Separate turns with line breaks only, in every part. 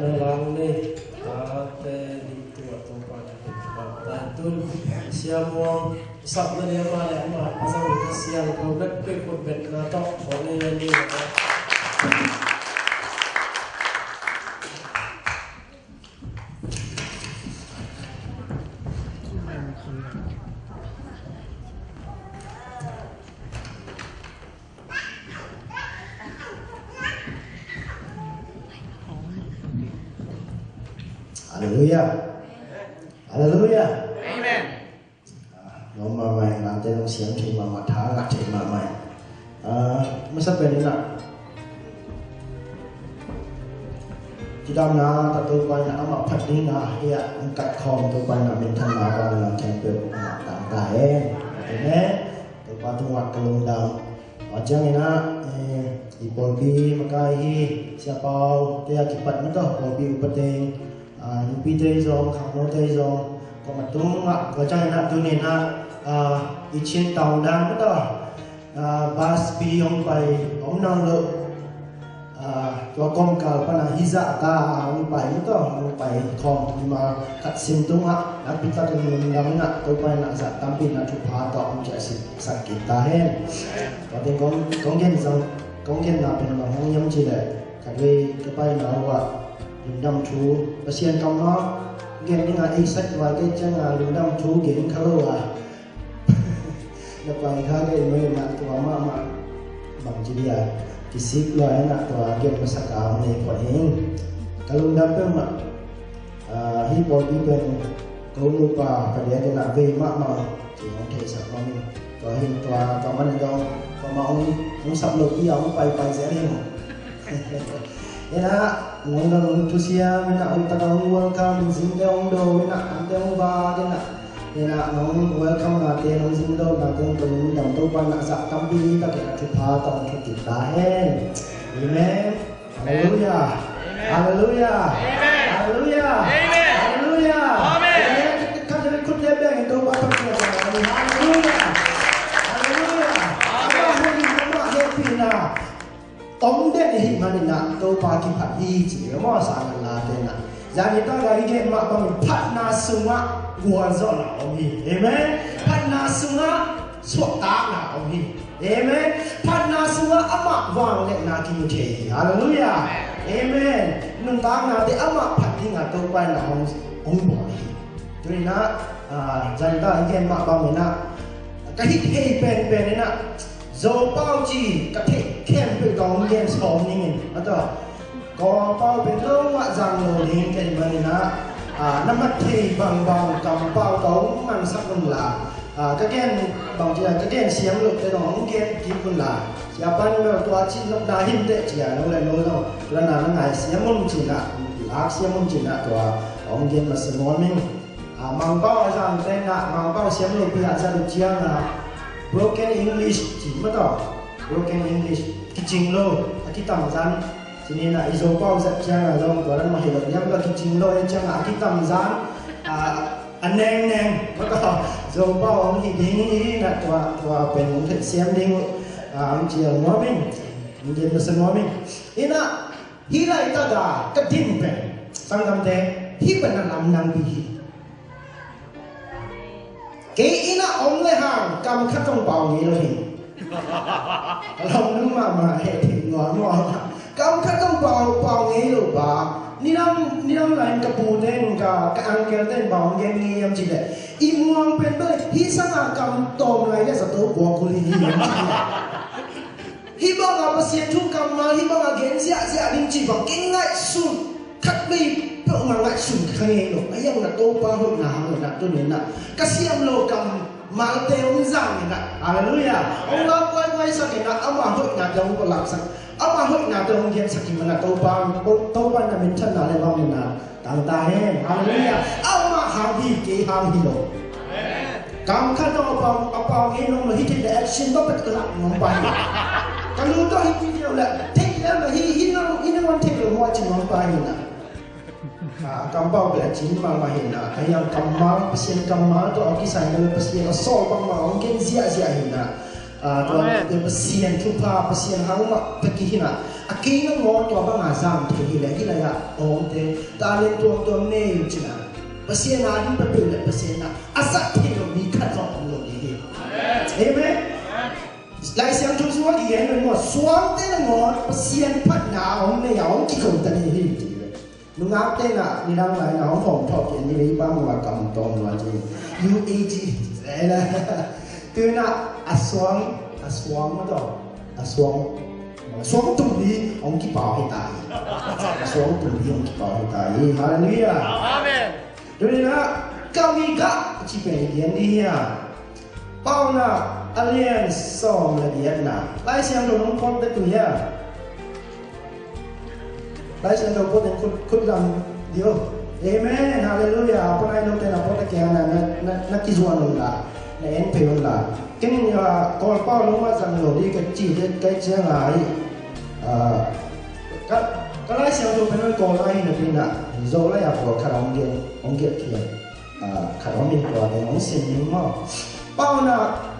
lang ni ate dito atong pagtatun siya mo isap na niya mali ama asal siya ko bet na toone ni
Haleluya. Haleluya.
Amen.
Nó mà mày làm tên ông xiêm thì mà thả ngặt thì mà mày mới sắp bên nè chỉ đam na ta tôi quay na mà phát đi na hiện cắt khom tôi quay na mình thân na còn là kèm được tạm tài em thế tôi qua tôi ngoặt cái lồng đầm ở trên này na ipobi makai siapa dia kipat na to ipobi upateng lupi tây zong khang no tây zong còn mà tung ngạ có trong này tu nên ít trên tàu đang đó bus pi ông bay ông năng lượng cho con cào pa na hiza ta ông bay đó ông bay không nhưng mà cắt sim tung ngạ đã bị ta cái mình làm ngạ tôi bay na giả tam pin na chụp phá đó ông chạy sát kita hen có thể con gen zong con gen nào bên mà không nhắm gì đấy cái cái bay nào vậy đâm chú và xiên trong nó game những ai sách vài cái chân là đâm chú kiếm khá lâu à là vài cái mới mà tụi mà bằng chỉ đi à thì ship loại là tụi game mà sắc áo này của anh kalau đâm bên mà hi body bên câu lưu pa phải để cái là về mà thì nó thể sản phẩm mình rồi hình tụi mình đâu còn mà ông sắp lột đi ông bay dễ đi Ina ngundang tusia mina utang welcome zindong do mina andong ba ina nong welcome na te nong zindong na tong tong dam to pa na sa tambi ta ke athupa ta ke kita hen amen hallelujah hallelujah hallelujah hallelujah amen ka de kut le beng to pa ta hallelujah hallelujah amen ma happy na tóm đến thì mà nên là tôi qua kim phát hi chỉ có mà sáng là thế nào giờ người ta gọi cái mà bằng phát na sung á guan rõ là ông hi amen phát na sung á xuất tá là ông hi amen phát na sung á âm vang lên là kim thể hallelujah amen nung ta nào thì âm phát đi ngà tôi quay là ông bỏ hi cho nên là giờ người ta cái mà bằng mình là cái hít hay bền này nè dầu bao chi các thể kèm với con game sống như mình, đó có bao bên lâu mà rằng rồi thì cái mình năm mắt thì bằng cầm bao tống mang sắc vân là các game bằng chỉ là cái game xiêm lục cái đó game kiếm vân là chỉ là bao nhiêu tua chi lúc đa hình tệ chỉ là nó lại nói đâu là nó ngày xiêm môn chỉ là lá xiêm môn chỉ là tua ông game mà sử dụng mình mang bao rằng tên là mang bao xiêm lục bây giờ được chia là broken English chỉ mất đó broken English cái trình lô cái tầm gian cho nên là iso bao giờ chăng là do đó là mà hiểu được nhắc là cái trình lô chăng là cái tầm gian anh em mất đó rồi bao ông thì đến là tòa bên ông thực xem đi ông chỉ nói mình mà sẽ nói mình ina hi lại ta đã cái tim về sang tâm thế hi bên là làm năng bị cái ina ông lấy hàng cầm khát trong bào gì rồi lòng nước mà hệ thì ngon cầm khát trong bào gì rồi bà ni nam lại cái bù đen cái ăn cái đen bào nghe nghe em chỉ đấy im ngoan bên bên hi sang ăn cầm tôm lại để sao tôi bỏ cô đi hi bao ngà bác sĩ thu cầm mà hi bao ngà ghen dạ đình chỉ vào cái ngại sùn khát bi tôi mà ngại sùn khai rồi ấy em là tôi bao hồi nào là tôi đến là cái xiêm lô cầm mang tên rằng nè, hallelujah. Ông lão quay sang cái là ông mà hội nhà ông có làm sao? Ông mà hội nhà tôi ông hiện sang cái là tôi ban là mình chân là lên bao mình là tàng ta hen, hallelujah. Ông mà hàng gì cái hàng gì rồi. Cảm khát ông bao cái nông là hít để action đó phải làm nông bài. Cái lúc đó hít video là take là hít nó quan take là mọi chuyện nông bài nè. Kampau bila cinta mahina, ayam kamar, pasien kamar tu aku saya dengan pasien asal kamar, mungkin zia hina, tu pasien tupa, pasien hang mak pergi hina, kini ngon tua bang azam tinggi lagi lah ya om te talent tua nih cina pasien ada betul pasien asal tinggal mikat orang lo ini amen lai siang tu suah dia ni mo suang te ngon pasien pat na om ni ya om kikau tadi ni nungap te na ni lang lai na om phong thok ni ni bang wa kam tong wa ji UAG lah tu na aswang tu aswang tu ni om ki pau hai tai aswang tu ni om ki pau hai tai haleluya amen tu na kami ka chi pe lian ni ya pau na alien som la dia na lai siang tu nong kon te tu ya lai siang tu pot kut lam dio amen haleluya apa nai nong te na pot ke ana na ki zuan la na en pe la ken ya ko pa lo ma sang lo di ka chi de kai che ngai ka lai siang tu pe no ko lai na pin na zo la ya ko ka ong ge ki ka ong min ko de ong sin ni mo bao na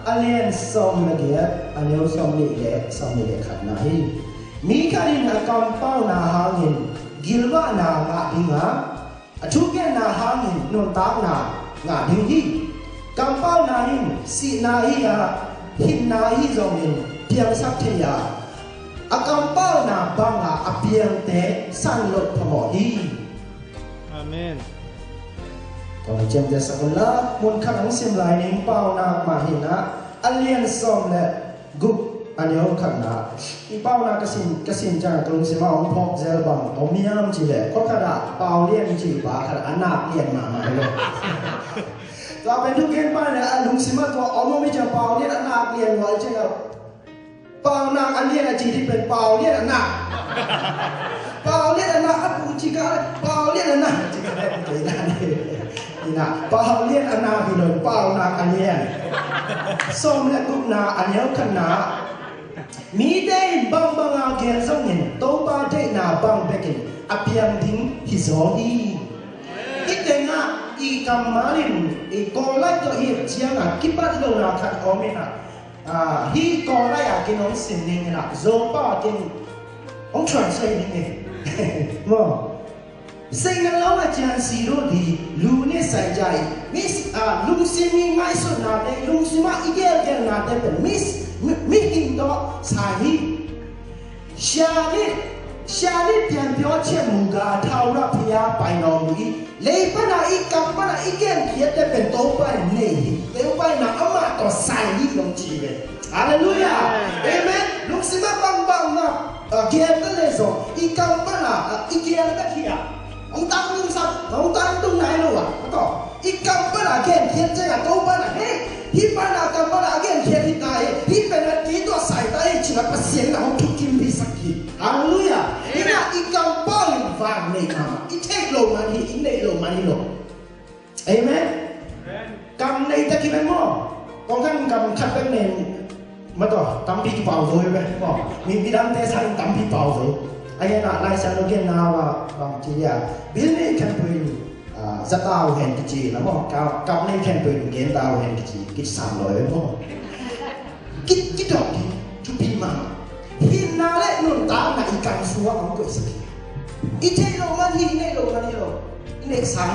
alien som na dia anyo som ni le khat na hi mi ka ri na kam bao na hangin gilwa na nga dinga athu ke na hangin non ta na nga ding hi kam bao na hin si na hi ya hin na hi zong hin piang sak the ya akam bao na banga apiang te san lot phamo hi amen còn trên thế sao là muốn khắc ang sim lại nín bao na mà hình á alien som lệ gup anh yêu khắc na đi bao na cái sim chẳng công sim ông phok zel bằng ông miam chỉ lệ có khắc đã bao liên chỉ bà khắc anh nạp liên mà luôn và bên thu kiến ba này anh đúng sim mà tôi ông mới chẳng bao liên anh nạp liên gọi chứ nào bao na anh liên là chỉ thìเป็นbao liên anh nạp bao liên anh nạp anh cũng chỉ cả bao liên anh nạp chỉ cả đây chỉ là na bao liên anh na thì nói bao na anh liên xong lại cũng na anh nhớ khăn na mi đây bang bang ao kia xong nhìn tố ba đây na bang bekin apiang ding hizori ít đây na i kamarin i kolai to hi chiang a kipat lo na khat omena hi kolai a kin ong sin ning na zo pa kin ong translate ni mo sinh năng lâu là chàng xì đô đi lù nè sai chạy miss lung xin mi ngay số nào đây lung xin mà ý kiến nào đây bên miss meeting đó sai hi xa đi tiền biểu chuyện mù gà thao ra phía bài nòng đi lấy bắt là ý cầm bắt là ý kiến kia đây bên tố bài này nếu bài nào ông mà có sai đi đồng chí về hallelujah amen lung xin mà bang na kia tới đây rồi ý cầm bắt là ý kiến tới kia ông ta cũng sao ông ta cũng này luôn à có ít cầm bắt là kiện thiệt chứ là câu bắt là hey hít bắt là cầm bắt là kiện thiệt thì này hít bên là kỹ thuật sai tay chỉ là bắt xiên là ông thúc kim bị sắc kỹ hallelujah ít là ít cầm bao nhiêu vàng này mà ít take lồng mà thì ít này lồng mà đi lồng amen cầm này ta kia bên mò còn khăn cầm khăn bên này mà đó tắm bị vào rồi vậy mò mình đang thế sang tắm bị vào rồi anh em lại sang đầu tiên nào bằng chỉ là biến này can bring rất tao hẹn cái gì lắm không cao cao này can bring kiến tao hẹn cái gì cái sàn rồi đúng không cái đầu thì chú bị mà hiện nào đấy nôn tao là ít càng xua không có gì ít thế đâu mà hi này đâu mà đi đâu này sai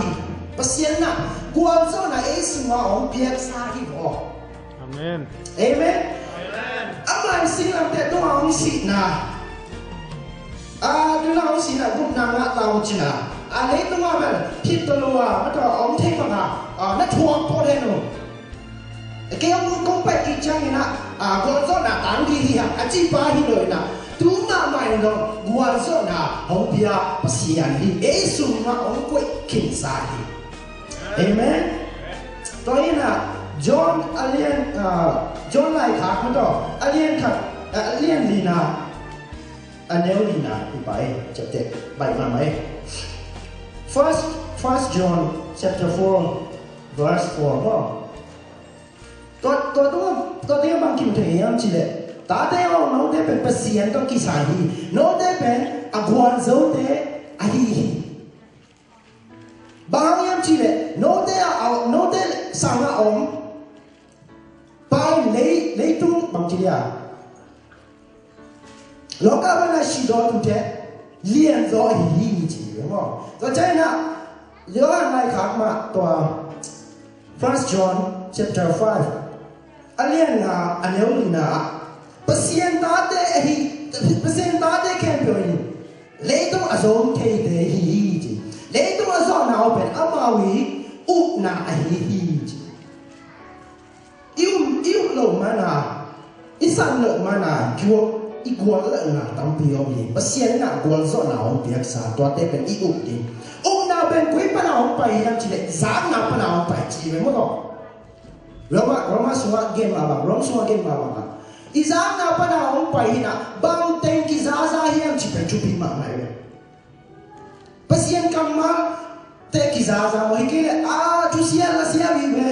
pasien na quan số là ấy sinh hoạt ông biết sai bỏ amen amen ông lại sinh làm thế đâu ông xịn na đứa nào xin là cũng nằm ngã tàu chỉ là lấy tôi nói về thịt tôi luôn bắt đầu ông thấy mà nó thuộc po đây rồi cái ông cũng phải đi chăng như nào còn số là tán đi chỉ ba đi rồi nè tú mà mày rồi quan số là ông bia bác đi ấy sung mà ông quậy kinh sai amen tôi là John alien John lại khác mà đó alien khác alien gì nào anh nhớ đi nào thì bài chapter 7 mà mấy First John chapter 4 verse 4 không tôi thấy bằng kiểu thế em chỉ lệ ta thấy ông nó thấy bên pasien tôi kỳ sai đi nó thấy bên quan dấu thế hi bằng em chỉ lệ nó thấy sang ông bài lấy tung bằng chỉ là Lo ka ba na shi do tu te lian zo hi ji mo. Cho chai na yo nai khak ma to 1 John chapter 5. Alian na aneu ni na pasien ta de hi pasien ta de ken pyo ni. Le to azom ke de hi ji. Le to azom na open amawi up na hi ji. Yêu lo mana isan lo mana kyo igual na tampi omi pasien na gol zo na on piak sa to te pen I up di na ben kui pa na on pa yang chile za na pa na on pa chi me mo to Roma suwa game aba Roma suwa game aba iza na pa na on pa na bang ten ki za hiam chi pen chupi ma mai pasien kamma te ki za mo hikile tu sia la sia vi me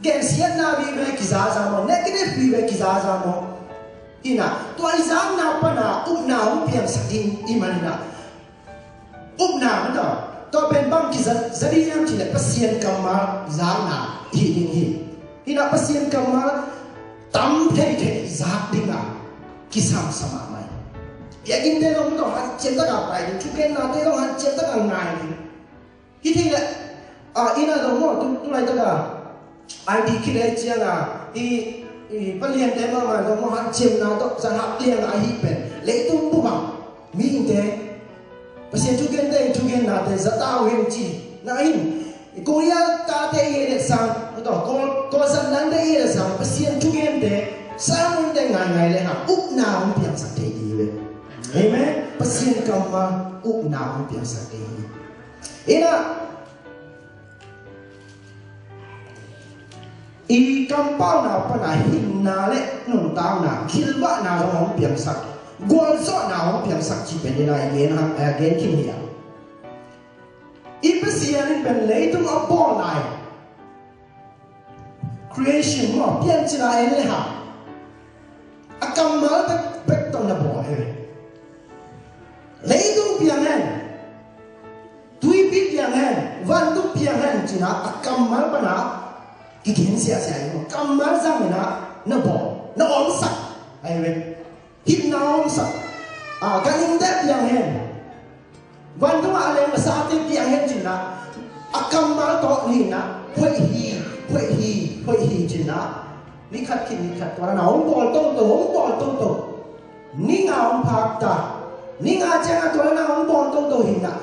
gen sia na vi me ki za mo negative vi me ki za mo ina to izam na pa na piang saking imanina na to to ben bang ki zari yam chile pasien kamma za na hi ina pasien kamma tam the za dinga ki sam sama mai yakin te long to han chen ta ga pai chu ken na te long han chen ta ga ngai ni hi thi le ina lo mo tu lai ta ga ID ki le chia ga palian te ma lo mo han chem na to sa hap liang a hi pen le tum bu ma mi te pasien chu gen na te za ta wen chi na hin korea ta te ye le sang to ko san nan te ye le sang pasien chu gen te sa mun te ngai le ha up na mun piang sa te di we amen pasien kam ma up na mun piang sa te ina kampau na pa na hin na le nun tao na kilba na hong piang sak gol so na hong piang sak chi pen na again kin hiya ipasian ben leitung apo nai creation mo pian china en le ha akamal bek tong na bo he leitung piang hen tui pi piang hen van tu piang hen china akamal pa na kikin sia yo kamar zang na bo na om sak ai we him na om sak galing dat yang hen van tu ale sa te yang hen jina akamar to ni na hoi hi jina ni khat to na om bol to ni nga om phak ta ni nga chang to na om bol to hin na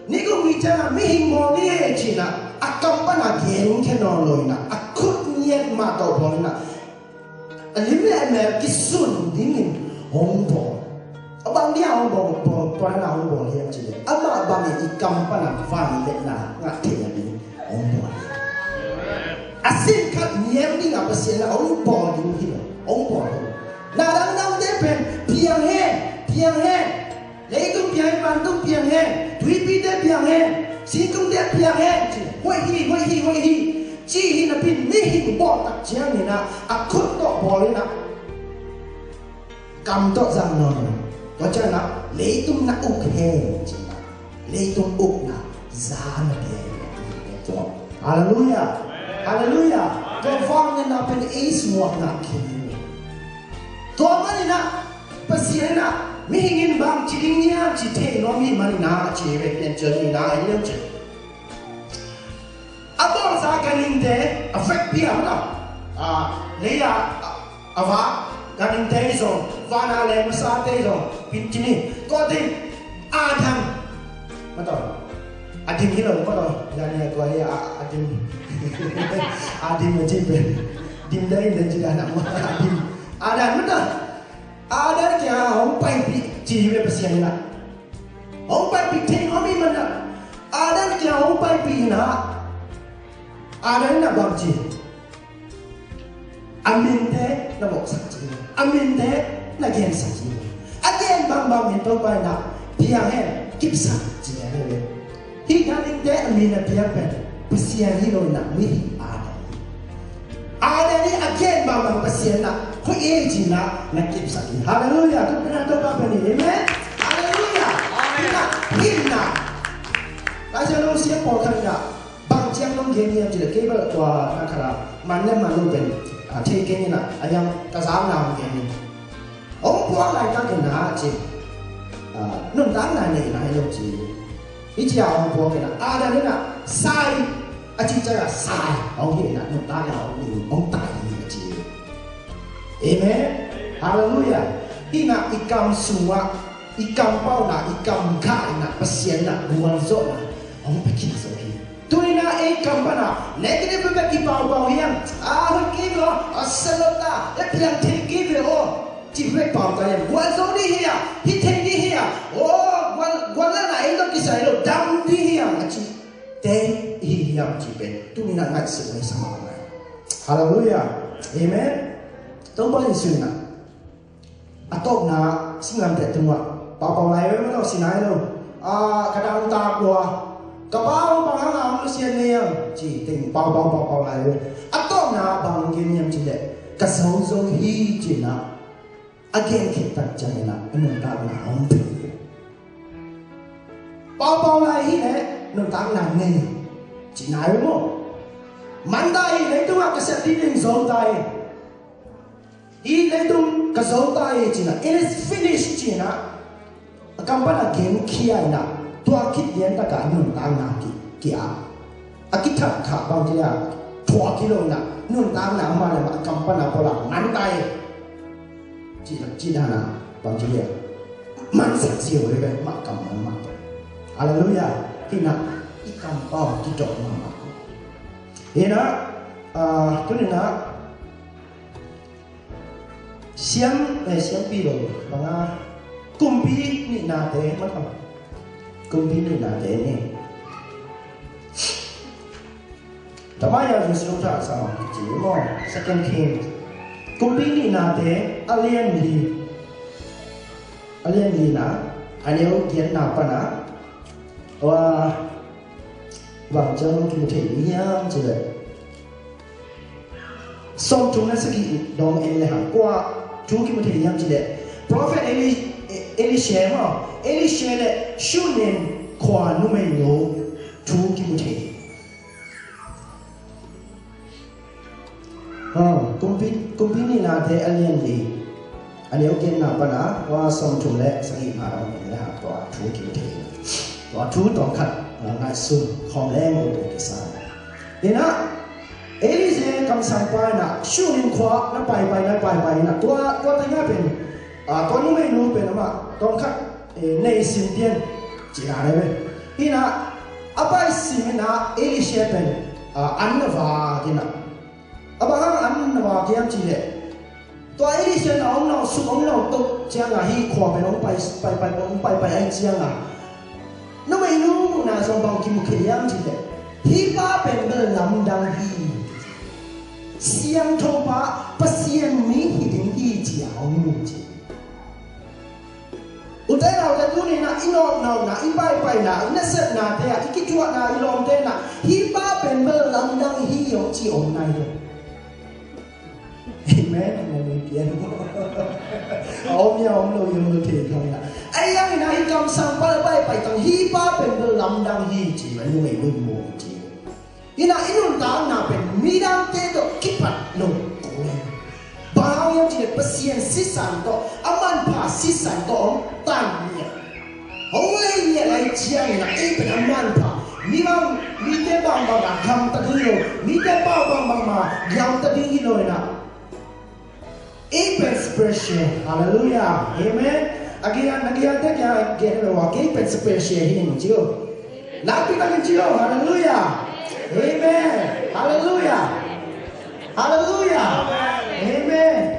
ni ko mi chang mi hing mo ni he jina akam pa na gen ke no lo na akut nyet ma to bon na alim le me ki sun dingin hong bo abang dia hong bo to na hong bo he chi ama ba mi ikam pa na fan le na nga te ni hong bo asin kat nyem ni nga pasien na hong bo ding hi hong bo na dang de pen piang he le tung piang ban tung piang he tui pi de piang he si tung de piang he hoi hi chi hi na pin mi hi bo tak chiang ni na akut to bo le na kam to zang no to cha na le tum na uk he chi na le tum uk na za na de to hallelujah to fang na pen is mo na ki to ma ni na pasien na mi hingin bang chi ding nia chi the no mi ma ni na chi ve pen chen ni na ai le chi abang sa galing de affect pia na leya ava galing de zo vana le masa de zo pinchini ko de adam mato adim hilo mato yani ko ya adim macam dim dai dan juga anak adim adam mato ada kya hong pai pi chi we pasien na hong pai pi thing homi mana ada kya hong pai pi na ada na babji amin de na bok sakji amin de na gen sakji again bang min to pai na piang hen kip sakji ne hi galing de amin na piang pen pasien hi lo na mi ada ni again bang pasien na ko e ji na kip sakji hallelujah to pina to ba ni amen hallelujah himna kaisa lo sia por kan na bang chiang long gen ni ji le ke ba to na khara man ne man lo ben the gen ni na ayang ka sam na gen ni ông qua lại ta cái nào chứ nông táng này lúc gì ít giờ ông qua cái nào đây là sai chỉ là sai ông hiện là nông táng là ông tài gì amen hallelujah ina ikam suwa ikam pau na ikam khai na pasien na buwan zo na ông phải kỹ rồi tôi na ikam pa na negative ba ki pau hiang hơi kỹ lo salota để piang thiên kỹ về ô chỉ phải bảo cái buwan zo đi hia hi thiên đi hia ô buwan là này nó cái sai lo đam đi hia chỉ tên hi hiang chỉ bên tôi na ngắt sự này sama này hallelujah amen tôi bao nhiêu sự na atau na singan te tungwa papa lai we no sinai lo kadang ta kwa kapao bang hang lu sian ne yang chi ting pao lai we atau na bang gen yang chi le ka sau zo hi chi na again kita chang na nun ta na hong pe pao lai hi ne nun ta na ne chi nai we mo man dai ne tu ka sa ti ding zo dai lấy tung cái dấu tay chỉ là it is finished chỉ là các bạn là game kia na tua kít điện ta cả nung tang na kia kít thằng khả bao nhiêu thua kilo na nung tang na mà là các bạn là bao là nắn tay chỉ là na bao nhiêu man sạch siêu đấy cái mà cầm mà hallelujah thì na ít cầm bao chỉ trộn mà thế đó cho nên là xiêm pi rồi bằng cung pi nị nà thế mất không cung pi nị nà thế nè thằng bây giờ mình sử dụng sao chỉ một second king cung pi nị nà thế alien gì nà anh yêu kiến nào pa nà và bằng chân kim thể nhá chỉ là xong chúng nó sẽ bị đồng em là hàng qua chú kim thể nhắm chỉ để prophet Elisha mà Elisha là siêu nên khoa numero chú kim thể công ty này là thế alien gì anh yêu kiến nào pa na và xong chúng lại sẽ bị mà đồng em là hàng qua chú kim thể và chú tổng khát ngài xuân không lẽ một cái sao thế đó Elise kam sampai na shunin khwa na pai na tua tai nga pen to nu mai nu pen ma ton khat nei sim tian chỉ là đấy vậy ina apai sim na Elise pen an na va kina aba hang an na va kiam chi le to Elise na ông nào su ông nào to chiang là hi khwa pen ông pai ai chiang à nu mai nu na song bang kim khiyam chi le hi ba pen bel lam dang hi xiang thâu ba pasien mi hiding hi jiao mu ji utai nào ta tu ni na ino nào na ipai na ina set na te a ikitua na ilom te na hi ba pen bel lam dang hi yo chi om nai amen amen pian om ya om lo yum lo the không na ai yang na hi kam sang pa pai tang hi ba pen bel lam dang hi chi ma lu mai lu mo chi ina inun ta na pen midang te do kipat no bao nhiêu chỉ pasien sisan to aman pa sisan to tan nhẹ hong lên nhẹ lại chiang na ai pen aman pa mi te bang bang ham ta du yo mi te bao bang ma yam ta ding lo na ai expression hallelujah amen agian te kya get lo wa ke expression hin chiu la pi ta chiu hallelujah amen hallelujah hallelujah amen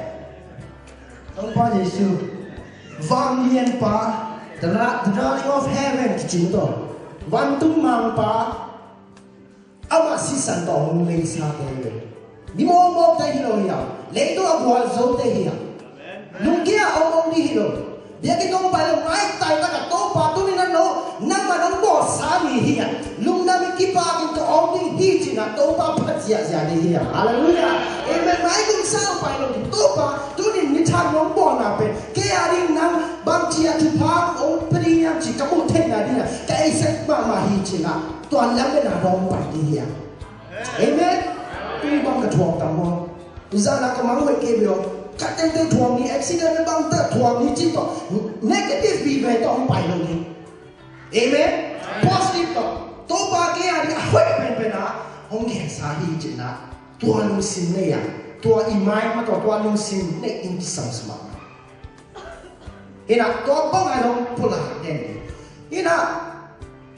ông pa Giêsu vang liên pa the darling of heaven chính to van tung mang pa ama si san to hong lei sa te ni mo te hi lo ya le to abwal zo te hi nung kia ông đi hi lo dia ke tong pa lo mai tai ta ka to pa tu ni na no na ma nong bo sa mi hi lung na mi ki pa ki to ông đi hi chi na to pa phat sia đi hi hallelujah amen mai kum sao pa lo ki to pa tu ni than nong bo na pe ke ari nang bang chi a tu pa ông pri ya chi ka mu the na đi na ka ai sai ma hi chi na toàn lam ke na dong pa đi hi amen pi bang ka thuak tam mo tu za na ka mang we ke bio cắt tên tên thuồng đi accident băng tơ thuồng đi chỉ to negative vì về to không phải đâu đi amen positive to ba cái đi hơi bên á không nghe sao hi chỉ na tua lung xin này à tua imai mà tua lung xin này in sam smart ina tua bang ai dong pula den ina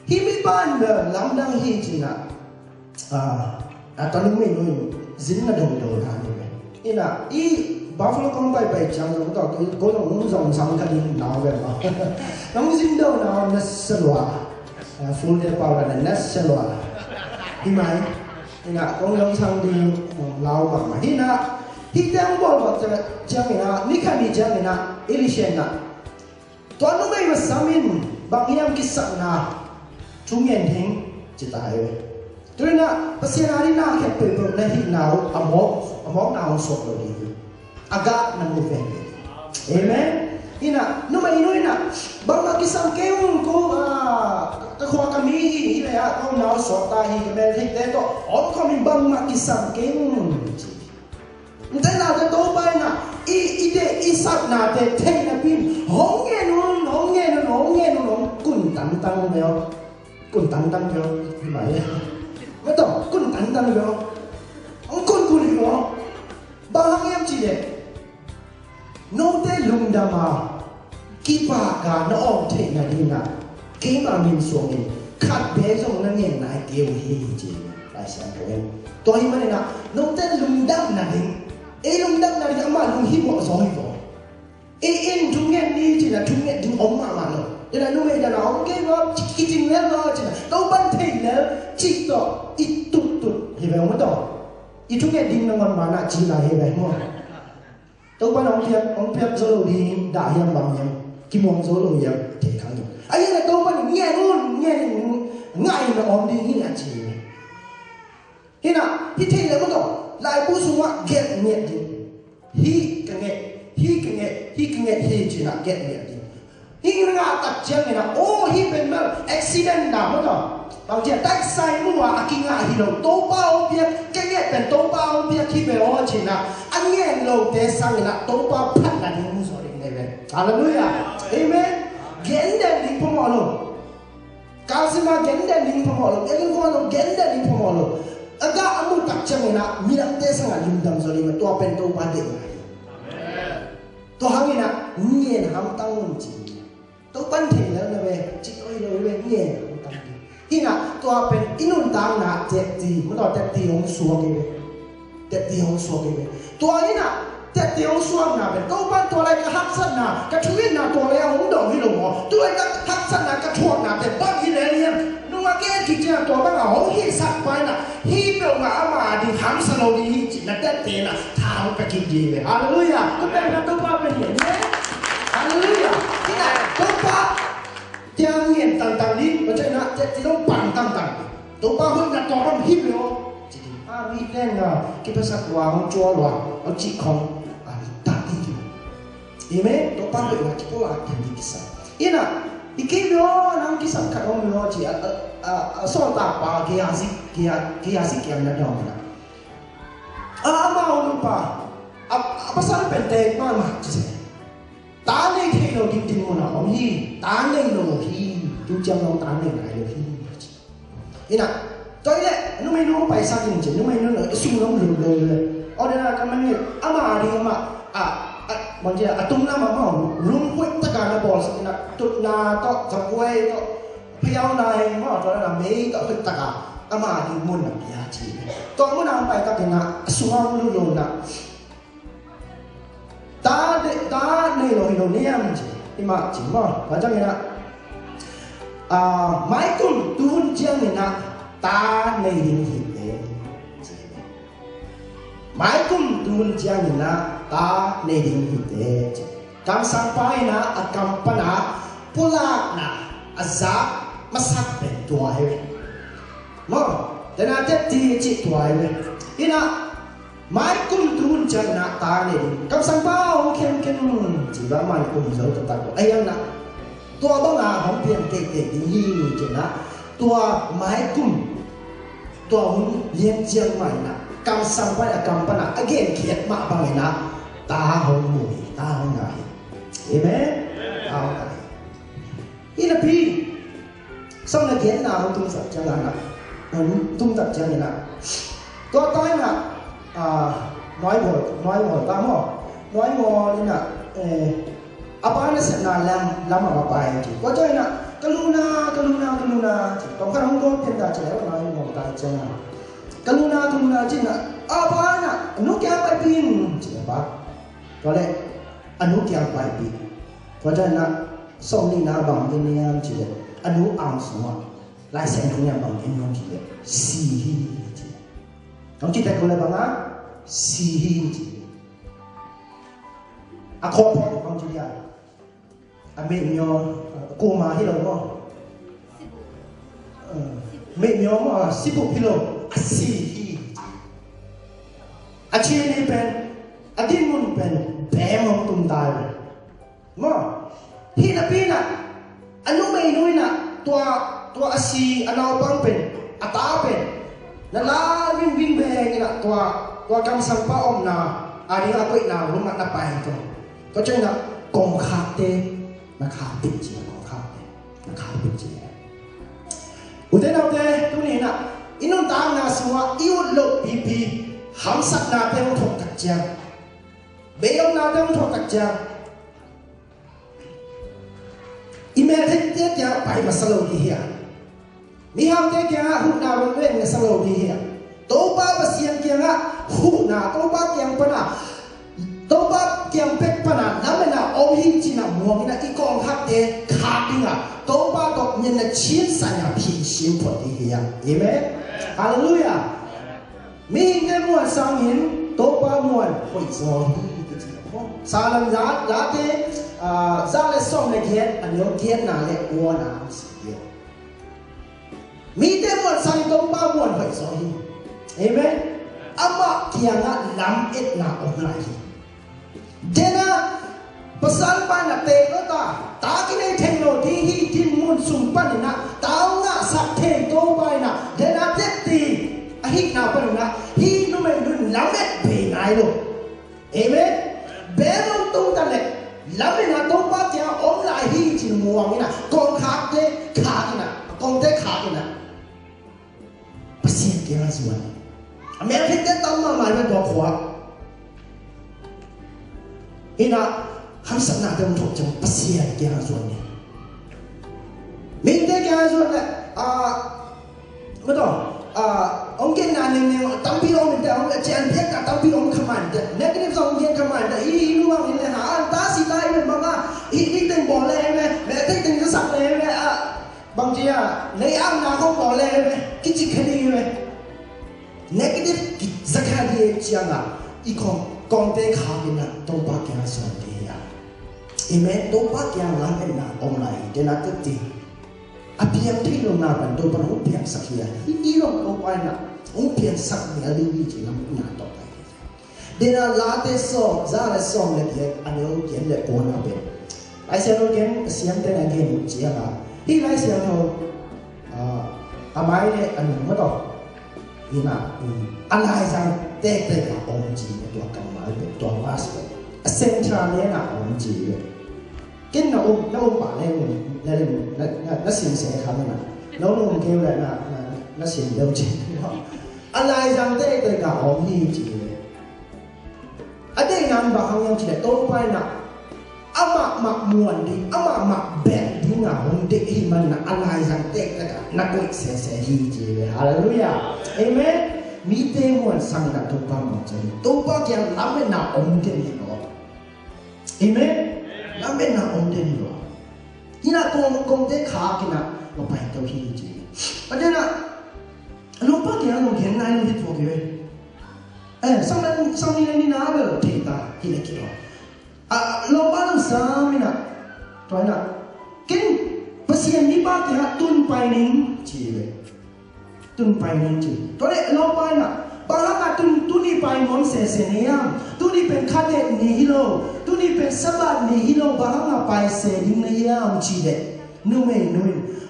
hi mi ban lam dang hi chỉ na tao mình nuôi dính là đồng đồ là như vậy ina Buffalo con bay bay chẳng giống tao cái cố nó dòng sóng cái gì nào vậy mà nó dính đâu nào nó sẽ loa full day bao là nó sẽ loa thì mày ina con dòng sóng đi lao mà ina thì đang bảo vật chẳng ina ni khani chẳng ina Elisha na toàn nó mấy mà samin bằng yam kisah na chúng nhận hình chỉ tại tôi na pasienari na khép bể bể na hít nào amok nào sốt rồi đi agak nang movement amen ina no mai ino ina bang na kisang keung ko ka khwa kami ila ya ko nào sốt ta hi ke mel thik te to on ko min bang ma kisang keung ntai nào te to bai na ide isat na te thei na pin hong nghe no kun tan tang meo kun tan tang meo mai mà to kun tan tang meo ông kun meo bahang em chỉ để nô tê lùng đà mà kipa cả nó ôm thế này đi nè cái mà mình xuống mình khát bé xong nó nghe lại kêu hi chỉ lại xem của em tôi mà này nè nô tê lùng đâm là đi lùng đâm là đi mà lùng hi bỏ gió hi bỏ em chúng nghe đi chỉ là chúng nghe chúng ống mà rồi đây là nuôi là nó cái đó cái chừng lên rồi chỉ là đâu ban thể là chỉ to ít tụt thì phải không đó ít chúng nghe đinh nó mà là chỉ là hi vậy không đâu ban ông phiệt rồi đi đại hiệp bằng hiệp kim ông rồi hiệp thể thắng được ấy là đâu ban nghe luôn nghe ngại mà ông đi nghe chỉ thế nào thì thế là cái đó lại bố xuống ạ ghét nhẹ đi hi cái nghe chỉ là ghét nhẹ đi hi nó ngã tập chân này là ô hi bên mà accident nào mất rồi bằng chuyện tách sai mua à kinh ngại thì đầu tố bao biết cái nghe bên tố bao biết khi về ô chỉ là anh nghe lâu thế sang là tố bao phát là đi mua rồi này về hallelujah amen gen đen đi phong mỏ luôn cao xin mà gen đen đi phong mỏ luôn em phong luôn gen đen đi phong mỏ luôn aga amu tập chân này là mi làm thế sang là dùng đầm rồi mà tua bên tố bao định tua hàng này là nghe ham tăng luôn chỉ tố ban thể là về chỉ có rồi về nghe khi nào tôi bên inun tang na chết gì mà tôi chết thì không xuống cái tôi ấy na chết thì không xuống na bên tôi ban tôi lại cái hấp dẫn na cái chuyện na tôi lại không đồng ý đồng hồ tôi cái hấp dẫn na cái chuột na để bắt gì đấy liền nhưng mà cái kia kia tôi ban là không hiện sắc phải na hi biểu ngã mà đi khám sơ lô đi chỉ là chết thì là thao cái gì vậy hallelujah tôi bên là tôi ban bên hiện nhé hallelujah khi nào tôi ban tiếng nghiền tầng đi và chạy nạ chạy thì nó bằng tầng tôi bao hơn là tỏ bằng hít rồi chỉ thì mi lên là cái bác sĩ hoàng cho loạn ông chị không ta đi amen tôi bao hơn là chỉ có là cái gì cái sao yên à thì cái đó năng cái sao cả ông nó chỉ so ta ba cái gì cái em đã đâu mà ông ba bác sĩ bên tây mà chỉ tá lên thay đổi kinh tinh môn nào hi tá lên rồi hi tu chân ông tá lên lại rồi hi thế nào tôi đấy nó mới nó phải sang kinh chỉ nó mới nó lại sung nó lười ở đây là cái mình ama đi ama bằng gì tung na mà bảo rung quét tất cả nó bỏ sang là tụt na to chập quay to phiêu này mà cho nên là mấy cái tất cả ama đi môn là bia chỉ tôi muốn làm bài cái nào sung ông lười na ta này rồi này em chỉ mà chỉ mà và cho nên là máy cùng tuôn chiang này là ta này hình hình đấy máy cùng tuôn chiang này là ta này hình hình đấy kam sampai na akampana pula na azab masak ben tuai mà thế nào thế thì chỉ tuai ina mai cùng tuôn chân nạ ta này cầm sang bao khen chỉ là mai cùng dấu tập tập của ai nạ tua bao là không tiền kể đi chỉ nạ tua mai cùng tua hùng liên chiang mai nạ cầm sang bao là cầm bao nạ again kiệt mạ bằng nạ ta hong mùi ta hong ngài amen ta hong ngài ina pi sau này kiến nào tung sập chẳng là tung tập chẳng là có tới là nói ngồi ta mò nói ngồi nên là apa na sẽ làm mà bài chỉ có chơi là kaluna còn cái không có tiền đã chỉ là nói ngồi ta chẳng là kaluna chỉ là apa na nó kia bài pin chỉ là bác có lẽ anh nó kia bài pin có chơi là sau này na bằng cái này chỉ là anh nó ăn xuống lại xem cái nhà bằng cái nó chỉ là si hi không chỉ thấy có lẽ bằng á si hi chỉ à khó không chỉ là mình nhớ cô mà hi đâu mình nhớ mà si bộ hi đâu si hi à chia đi bên à đi muốn bên bé mong tung tai rồi mà hi là pin à anh lúc mình nuôi nè tua si anh nào băng bên à ta bên là la vinh về như là tua cam sang pa om na à đi à quậy nào lúc mà ta bài thôi có chơi là còn khác thế nó khác biệt gì còn khác thế nó khác biệt gì u thế nào thế tôi nhìn nè inon ta na suwa yêu lộ pp ham sắc na thế thuộc đặc trang bé ông na thế thuộc đặc trang email thế thế kia bài mà salo đi here mi ham thế kia hút na bên bên salo đi here tố ba bác sĩ kia ngã hút na tố ba kia pana tố ba kia pek pana nắm bên nào ôm hin chỉ nào mua cái nào ít con khác thế khác đi ngã tố ba đọc nhân là chiến sản nhà phi siêu phật đi here amen hallelujah mi cái muôn sang hin tố ba muôn hội rồi sa lần giá thế ra lại xong này kia anh nhớ kia nào lại uo nào gì mi thế muôn sang tố ba muôn hội rồi amen ama kia ngã làm ít nào ông lại thế na pasal pa na te ko ta ki nei thenglo thi hi tin mun sum pa ni na tao nga sa the to bai na thế na te ti a hi na pa na hi no me nun lam et be nai lo amen be no tung ta le lam na to pa kia om lại hi chin muang ni na con khác te khá ki na con te khá ki na pasien kia la suan a me phit te tam ma mai ba khwa ina ham sắc na dem thuộc trong pasien kia la suan ni mình te kia la suan le có đó ông kia nàn nên tâm pi ông mình ông là chen biết cả tâm pi ông command negative ông kia command ý lu ông này hả ta si tai mình bằng à ý tình bỏ lê về mẹ thích tình nó sặc lê về bằng chi lấy ăn nào không bỏ lê về cái gì cái đi về negative rất là đi chiang à ý con té khá cái nào đâu ba kia soi đi à amen đâu ba kia làm cái nào ông này để nó tiếp đi apiang thi lo na ban do ban upiang sakya hi lo ko pai na upiang sak ni ali ni chi lam na to pai de na la te so za la so le ke anyo gen le ko na be ai se lo gen siam te na gen chi ya hi lai siam ho amai le anu mo to ina anai sang te te ka om chi to kam mai be to was be central le na om chi cái nó ôm bà lên nó xiên xẻ khá lên nó kêu lại là nó xiên đâu chứ anh lại rằng thế tôi cả ôm đi chỉ ở đây nằm vào không chỉ để tôi quay nè ông mặc muộn đi ông mặc bẹt đi ngả hôm đi thì mình là anh lại rằng thế tất cả nó cũng sẽ hi chỉ hallelujah amen mi tê muộn sang là tôi ba một chân tôi ba kia lắm bên nào ôm cái gì đó amen làm bên nào ông đến rồi, khi nào công tế khá cái nào, nó phải đâu hi chứ, ở đây là lúc bắt kia nó hiện nay nó hết vô kì, sau này đi nào về thì ta thì lại kia đó, lúc bắt nó sao mình à, toi là cái pasien đi bắt kia tuân bài nín chỉ về, tuân bài nín chỉ, toi là lúc bắt là bangga tu ni pai mon se niam tu ni pen khate ni hilo tu ni pen sabat ni hilo bangga pai se ding na yam chi de nu me nu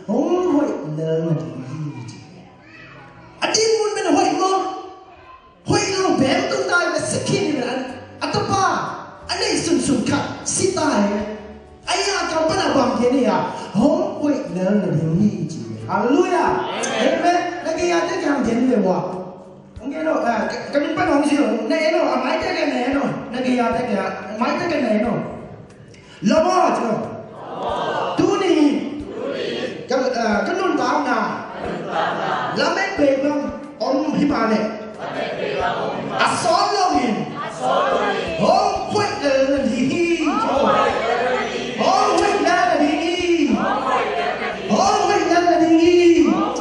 hong hoi le ma di adin mun ben hoi mo hoi no bem tu dai be skin ni an atapa อันนี้สุดค่ะสิตายไอ้ยาคำปนาบางทีนี่อ่ะห้องไว้เรื่องนี้นี่จริงฮาเลลูยาเห็นไหมนักกีฬาจะการเห็นเลยว่าโอเคเนาะกันเป็นน้องสิเนาะเนาะไม่ได้กันเนาะนักกีฬาจะกันไม่ได้กันเนาะละบ่จ้ะดูนี่กันนุ่นตามนะละไม่เป็นบ้างอมพิบาลเนี่ยอัศรลงอินห้องไว้เรื่องนี้ห้องไว้เรื่องนี้ห้องไว้เรื่องนี้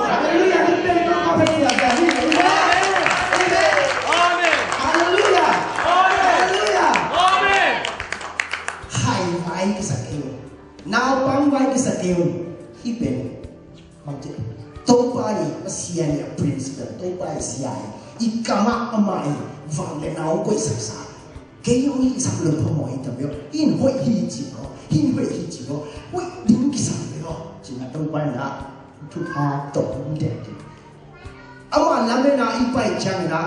ฮาเลลูยาที่เป็นตัวข้าพเจ้าแบบนี้ฮาเลลูยาฮาเลลูยาให้ไว้ที่สกิลนาวปังไว้ที่สกิลที่เป็นมันจะตัวไปเสียเนี่ย principle ตัวไปเสียอีกกามาอมายฟังเลยนาวก็ศึกษาเกี่ยวกับสับลมพมอยแต่เดียวหินห้อยหินจีบหินห้อยหินจีบห้อยดิ้งกิสับเลยจีน่าตัวไปนะทุกอาตกเด็ดเอามาแล้วเนี่ยนะอีไปจังนะ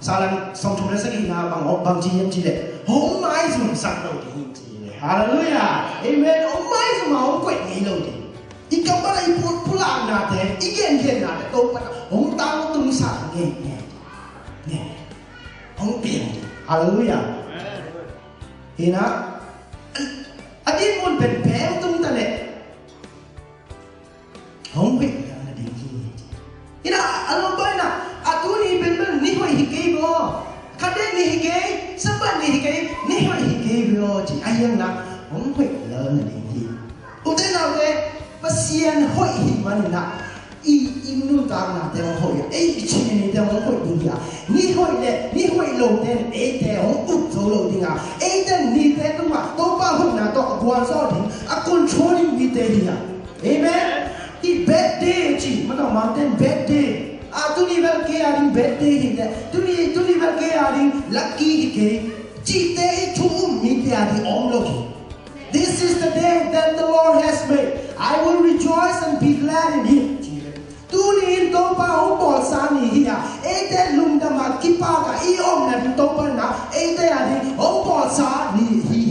สารังสองชั่วโมงสักทีนะบางทียังจีเลยห้องไม้สมสักเราดีจีเลยฮาเลลูยาเอเมนห้องไม้สมมาห้องกวยนี่เราดีอีกำอะไรพูดลานาเตอีเก่งนาเตโตไปห้องตาตุ้งสักเนี่ยห้องเปลี่ยนฮาเลลูยาเห็นนะอดีตมันเป็นแผงตุ้งตะเล็ห้องเป็นอะไรดีเห็นนะอารมณ์ไปนะอาตุนี่เป็นแบบนี่หัวหิเกย์บ่คันเดนี่หิเกย์สบันนี่หิเกย์นี่หัวหิเกย์บ่จีอายังนะห้องเป็นอะไรดีอุตส่าห์เลยภาษาหัวหิมันนะอีนุ่นตามนะแต่ว่าหัวไอ้ชิ้นนี้แต่ว่าหัวดีอ่ะนี่หัวเลยนี่หัวลงเต้นเอเต้ห้องอุดโซลดิ้งอ่ะเอเต้นี่เต้ตรงว่าตัวป้าหุ่นนะตัวกวนซ้อดิ้งอ่ะคนชวนดิ้งมีเต้ดิ้งอ่ะเอเมนที่ bad day จีมันต้องมาเต้น bad day อ่ะตุนี่เวลเกียร์ดิ้ง bad day ฮิตเลยตุนี่เวลเกียร์ดิ้ง lucky ฮิตเลยจีเต้ทุ่มมีเต้ดิ้งออมโลกิ This is the day that the Lord has made. I will rejoice and be glad in Him. ตูนี่ตัวป้าหัวปอดสานี่เฮียเอเดลุงดำมาคิปากะอีอมเนี่ยตัวป้านะเอเดอะไรหัวปอดสานี่ฮี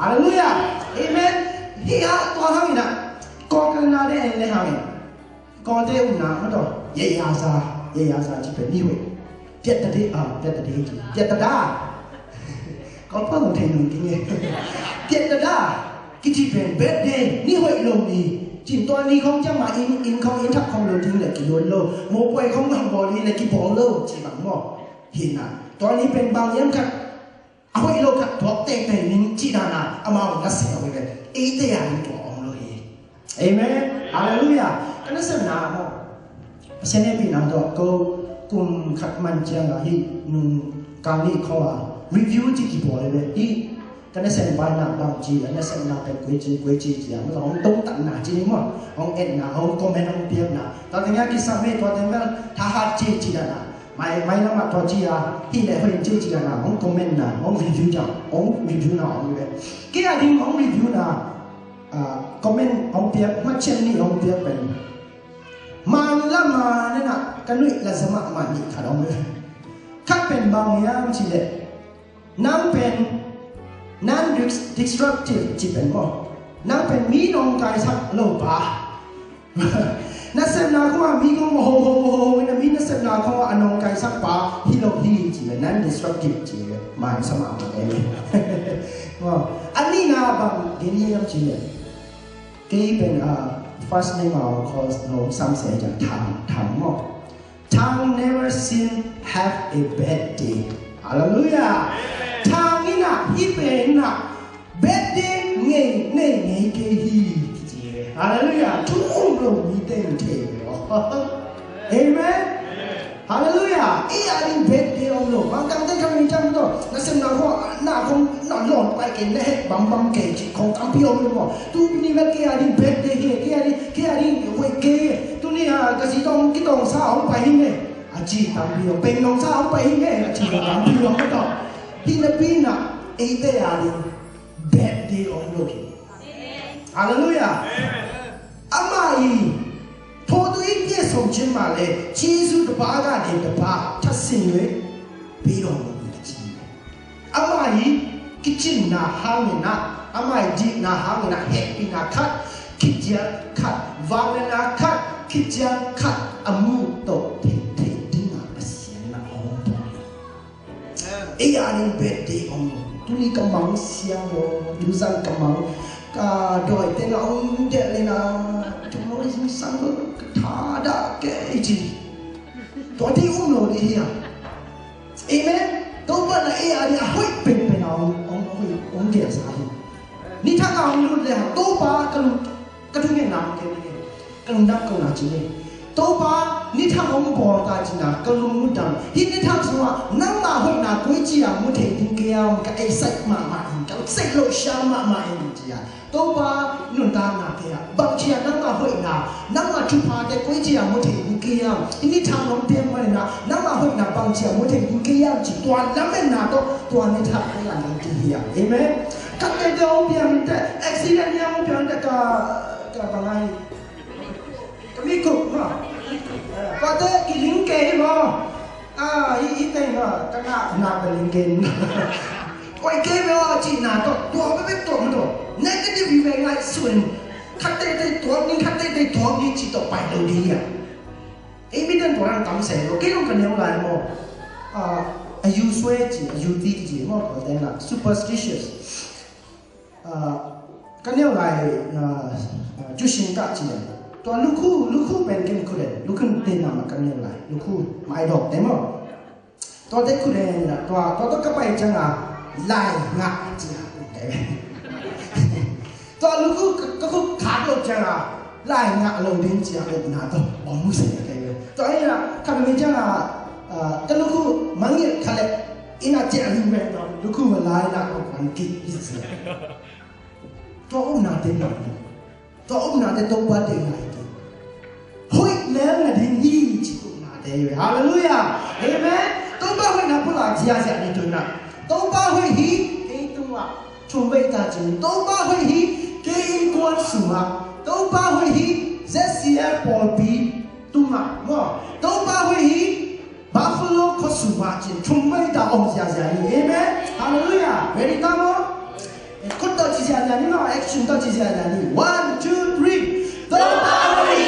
ฮาเลลูยาเอเมนเฮียตัวห้างนี่นะก่อนกันนาเดนเลยห้างนี่ก่อนเดอุนาไม่ต้องเยียซาที่เป็นนี่เว้ยเจ็ดตะดีเจ็ดตะดาก็เพิ่งมาถึงจริงๆเจ็ดตะดากิจเป็นเบดเดย์นี่เว้ยลงนี่จิตตัวนี้เขาจะมาอินของอินทักของเราทิ้งเลยกี่ล้วนโลโมป่วยของบางบอลีเลยกี่บอลโลจีบังมอเห็นนะตัวนี้เป็นบางอย่างครับเอาไว้โลกับตัวเตะเป็นนิ่งจีนานาเอามาวันละเสียไปเลยเอเดียนตัวองโลเฮเอเมนฮาเลลูยากันนั่นสินะโมเช่นนี้พี่น้องตัวก็กุมขัดมันเจียงอะไรการนี้เขาว่ารีวิวที่กี่บอลเลยอีกันนั่นสิบายนาบางจีกันนั่นสินาเป็นกุยจีจีอ่ะมันห้องต้องตัดหนาจีนี่มั้งห้องเอ็ดหนาห้องคอมเมนต์ห้องเปียกหนาตอนนี้กิสามีตัวเองก็ท่าฮัดจีกันนะไม่ละมาตัวจีอ่ะที่ไหนเขาเห็นจีกันนะห้องคอมเมนต์นะห้องรีวิวจ้ะห้องรีวิวนะห้องเลยกี่อันนี้ห้องรีวิวนะคอมเมนต์ห้องเปียกมาเช่นนี้ห้องเปียกเป็นมันละมาเนี่ยนะกันด้วยละสมัครมันอีกขาดเอาเลยคัดเป็นบางอย่างจีเลยนั่งเป็นnon-destructive จีเป็นก็นั่งเป็นมีน้องกายสักโลปะนั่นเสนาเขาว่ามีก็โมโหนั่นมีนั่นเสนาเขาว่าน้องกายสักปะที่โลที่จีเป็น non-destructive จีเป็นมาสมัครมาเลยว่าอันนี้นะบางเดี๋ยวนี้ยังจีเลยที่เป็นfirst name our course เราซ้ำเสียจากทางมั่ง Tongue never sin have a bad day Hallelujah ทางนี้นะที่เป็นนะเบ็ดเด้งเงี้ยเกฮีจีเลยฮาเลลูยาทุกคนเรามีเต็มเทเลยเอเมนฮาเลลูยาอีอาริเบ็ดเด้งเราบางครั้งที่เขาไม่จำตัวนั่นแสดงว่าหน้าคงหน้าหล่นไปกินได้บางเกจิของตั้งพิโอเลยว่าทุกนี่ว่าเกอาริเบ็ดเด้งเกอาริเวเกทุกนี่ก็สิต้องกินต้องสาวไปเนี่ยอาจีตั้งพิโอเป็นน้องสาวไปเนี่ยอาจีตั้งพิโอไม่ต้องที่นับปีน่ะเอเดอาริเบ็ดเด้งเราฮาเลลูยาอามาอีพอตัวเองเนี่ยส่งเชิญมาเลยชีสุดบ้ากันเองบ้าทัศน์เลยปีรองมันจีอามาอี kitchen na hangina amai di na hangina happy na kat kitchen kat vang na kat kitchen kat amu to te dinga pasien na om ani birthday om tuli kamang siang lo dusan kamang ka doi te na om de le na tomorrow is sang tha da ke ji to ti lo di ya amen đâu mà lại ai đi hỏi bình ông kia sao ni thằng nào luôn là đâu ba cái thứ này làm cái nắp câu nào chỉ này đâu ba ni thằng ông bỏ ta chỉ là cái luôn muốn đằng hi ni thằng sao nắng mà hỏi nào cuối chi à muốn thấy tiếng kia cái ấy say mà cái say lộ xa mà chỉ à đâu ba nương ta nào kia bằng chi à nắng mà hỏi nào nắng mà chụp phá cái cuối chi à muốn thấy tiếng kia ni thằng ông tiêm mà nào nắng mà hỏi nào bằng chi à muốn thấy tiếng kia chỉ toàn lắm bên nào đó toàn ni thằng cái là những cái gì à amen các cái đâu tiêm cái accident nhau tiêm cái bằng ai cái mi cục mà có thể cái lính kề mà ý tên mà các nào cái lính kề quay kề mà chỉ làตัวไม่เป็นตัวมันตัว negative วิเวกไล่ส่วนคัดเตะตัวนี้คัดเตะตัวนี้chỉต่อไปเราดีอ่ะไอ้ไม่ได้ตัวนั้นตั้งเสียเราแค่ลงกันเดียวเลยมั้งอายุสวยจีอายุดีจีมั้งก็ได้ละ superstitious กันเดียวเลยจุดสิงกัดจีตัวลูกคู่เป็นเกมคู่เด่นลูกคู่เด่นนำกันยังไงลูกคู่ไม่ดอกเต็มหมดตัวเด็กคู่เด่นนะตัวต้องกระไปจังอ่ะลายงักจีอ่ะตัวลูกคู่ก็คู่ขาดจังอ่ะลายงักลงดินจีอ่ะเป็นหน้าตัวอ๋อมุสลิมกันตัวนี้นะทำเป็นจังอ่ะตัวลูกคู่มังเงียบทะเลอินาเจ้าลูกแม่ตัวลูกคู่มันลายนักกว่ากิ๊กยิ่งเสียตัวอุ้มหน้าเต็มหน่อยตัวอุ้มหน้าเต็มตัวบ้าเต็มหน่อยhoi lem na din hi chi ku na de hallelujah amen to ba hoi na pula jia sia ni tu na to ba hoi hi ke tu wa chum bai ta jin to ba hoi hi ke in kwan su ma to ba hoi hi zsia paul bi tu ma mo to ba hoi hi buffalo ko su ma jin chum bai ta ong sia sia ni amen hallelujah ready ta mo ko to ji sia sia ni ma action to ji sia sia ni 1 2 3 to ba hoi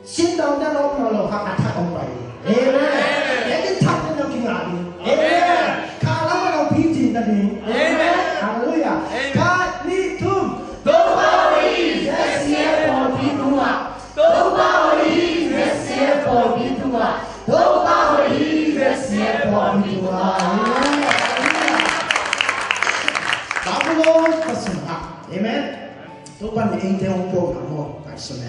Sit down dan ông nào hak attack ông bay. Amen. Jadi tak dan ông kira ni. Amen. Kalau orang piji tadi. Amen. Hallelujah. Kali tu. Dobawi zesiap pobituma. Dobawi zesiap pobituma. Dobawi zesiap pobituma. Babulon kesemua. Amen. Tuhan ini yang pun kamu kasih.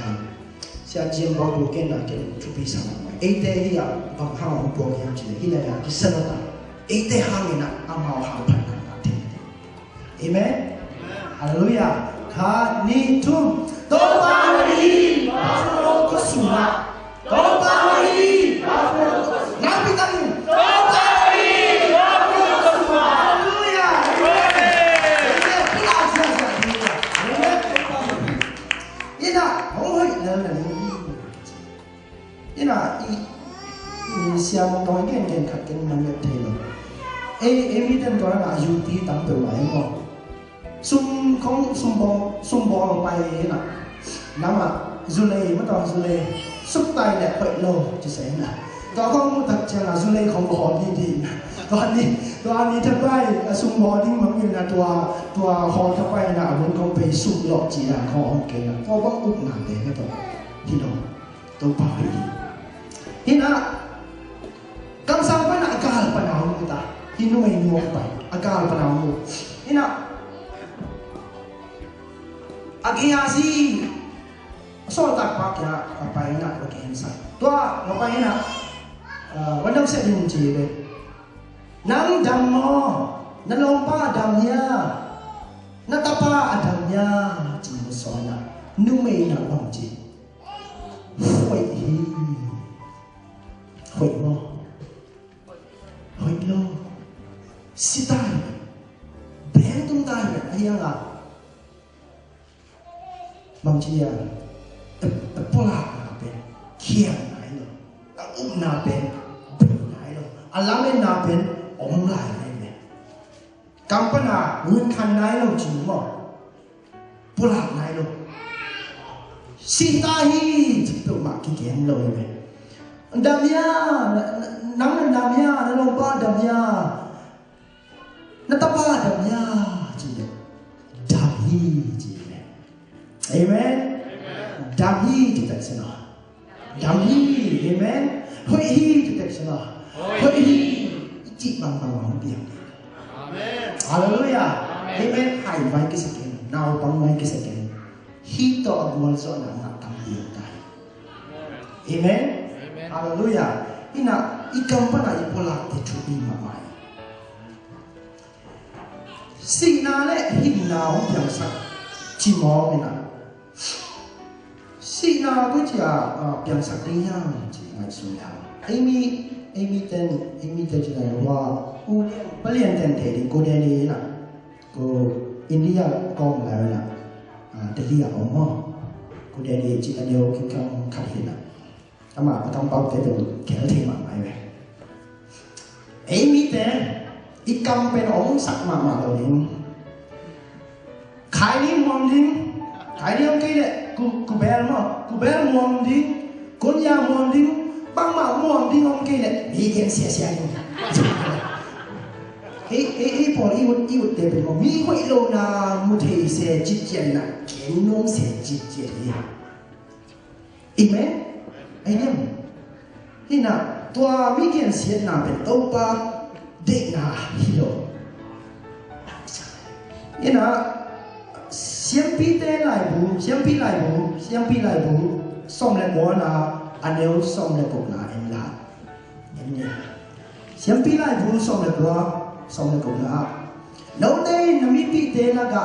Sia jiem bao bồ kén là cái chụp bị sao mà ấy thế thì à bằng hàng bồ kén chỉ là cái này cái sân đó ấy thế hàng này nè am hào hàng phải làm thế amen hallelujah kha ni tum to ba đi ba có sủng à to ba đi nào bị ta đi to ba đi ba có sủng à hallelujah ini nak không phải là ini nak siapa tahu ini yang kat yang mana telo. Evident orang nak yuti tampil lain kok. Sumbong pai nak. Nama Zulay, macam Zulay. Subtai lek pek lo, cakap nak. Kalau kamu tak cakap Zulay kamu hot ni. Tuan ni terbaik sumbong ni mungkin nak tua hot terbaik nak pun kamu pergi sumbong cina kamu okey nak. Kau bang up nak deh kata. Tidak. Tahu apa ini? Hina kang sampai nak agal panahon kita hinu ay nuwag pa agal panahon hina agiasi so tak pak ya apa ina bagiansa tua apa ina wadang sa din jibe nang dammo nalompa damnya natapa adamnya jimu soalnya numei na wangji hui lo sitai bentung tai ayang ah wangji ya pola na ben kian nai lo na ben nai lo alame na ben om lai nai kampana ngun kan nai lo jimu pola nai lo sitahi jitu mak kian lo ni damya nang damya nalomba damya natapa damya jitu dahi jitu amen dahi jitu sana dahi amen hui jitu sana hui jitu bang biang amen hallelujah amen hai vai cái sự kiện nào bằng vai cái sự kiện hi to agwal so na matang biang tai amen hallelujah ina ikam pa na ipola te chubi mamai sina le hinnaw biang sa chimo ina sina ko chia biang sa ting yang chi ngai su ya amy ten chi na wa u palian ten te di ko de ni na ko india kom la na Delia omo ko de ni chi ayo ki kam khat ama atong pau te tu kel thi ma mai we amy te ikam pen ong sak ma lo ning khai ni mom ding khai ni ông kia de ku bel mom ding kon ya mom ding bang ma mom ding ông kia de ni gen sia ding Paul iwut te pen mi hui lo na mu thei se chi chen na ken nong se chi chen amen amen hina tua mi gen siat na pen to pa de na hilo hina siam pi lai bu som le mo na aneu som le ko na en la siam pi lai bu som le ko som le ko na no dei na mi pi te la ga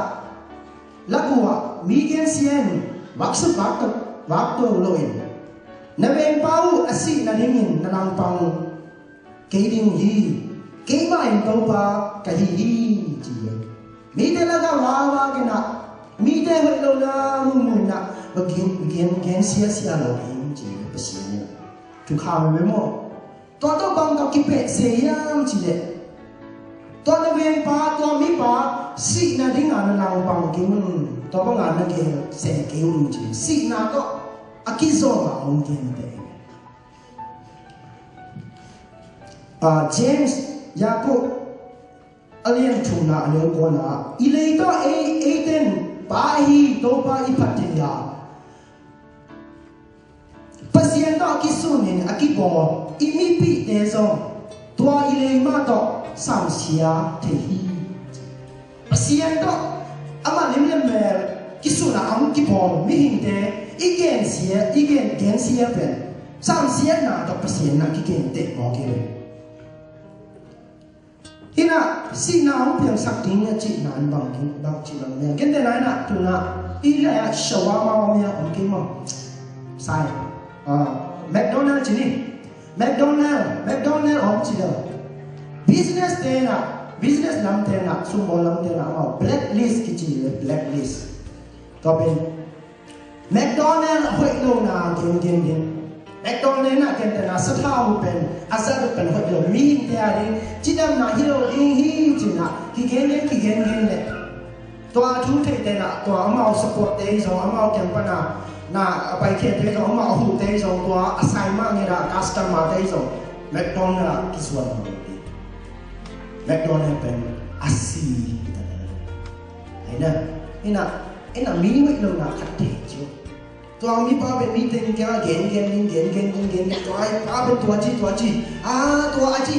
la kuwa mi gen sien wak to loin na ven pau asi na dingin na lang pang ke ding hi ke ma in to pa ka hi ji mi te la ga wa ke na mi te ho lo na mu na gen sia lo hin ji pa si ni tu kha me mo to bang ka ki pe se yam ji le to na ven pa to mi pa si na ding na lang pang kim to bang na ke se ke ji si na to akizoma mungkin deh. James Yakub alien cuna alien kona ilaito eten pahi topa ipatia pasien to akisunin akibo imipi deso tua ilei mato samsia tehi pasien to ama limle mer kisuna am kibo mihinde igen gen sia pen sam sia na to pasien na kigen te mo ke hina si na hu piang sak ting ya chi nan bang chi bang ne gen de na tu na i la ya shawama ma ya on ke mo sai McDonald chi ni McDonald on chi da business lam te na sumbo lam te na ma blacklist ki chi blacklist to ben McDonald hoi lo na gen McDonald na gen na sa thao pen asa pen hoi lo mi te ari chidam na hilo hi china ki gen le to a thu the te na to amao support te so amao kem pa na pai khe te so amao hu te so to assignment ni da customer te so McDonald kiswan McDonald pen asi ina mi hoi lo na khat te chu to mi pa be mi ten kya gen to ai pa be to chi to aji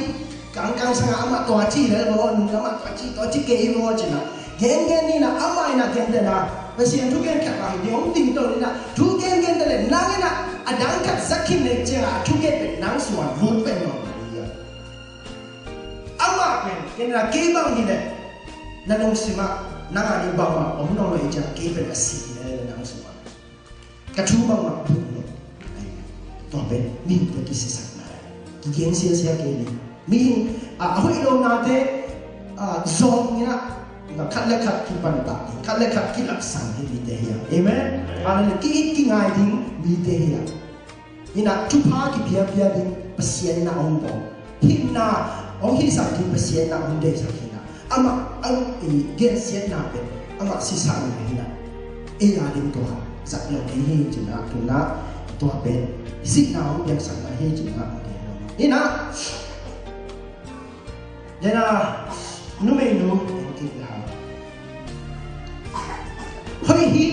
kang sanga ama to aji le bo ama to aji ke mo chi na gen ni na ama ina gen de na ba sian thu gen khat ba ni ong ting to ni na thu gen de le na na adang kat zakin ne che a thu gen be nang suan vut pe no ama pen gen na ke bang ni le na nong sima nangani bangma omno lo ija kepen asi nang semua kacu bangma puno to ben min te kisisak na kigen sia ke ni min ahoi lo na te zong ina na khat ki panta khat ki laksan hi te ya amen ala ki ngai ding mi te ya ina tupa ki pia ding pasien na ombo hinna ong hi sak ki pasien na onde sakina ama ang gen sien na pe ama sisa na hina e ya ding to ha sak lo ke hi jina tuna to pe si na ong yang sak na hi jina ina jana numero ki ha hoi hi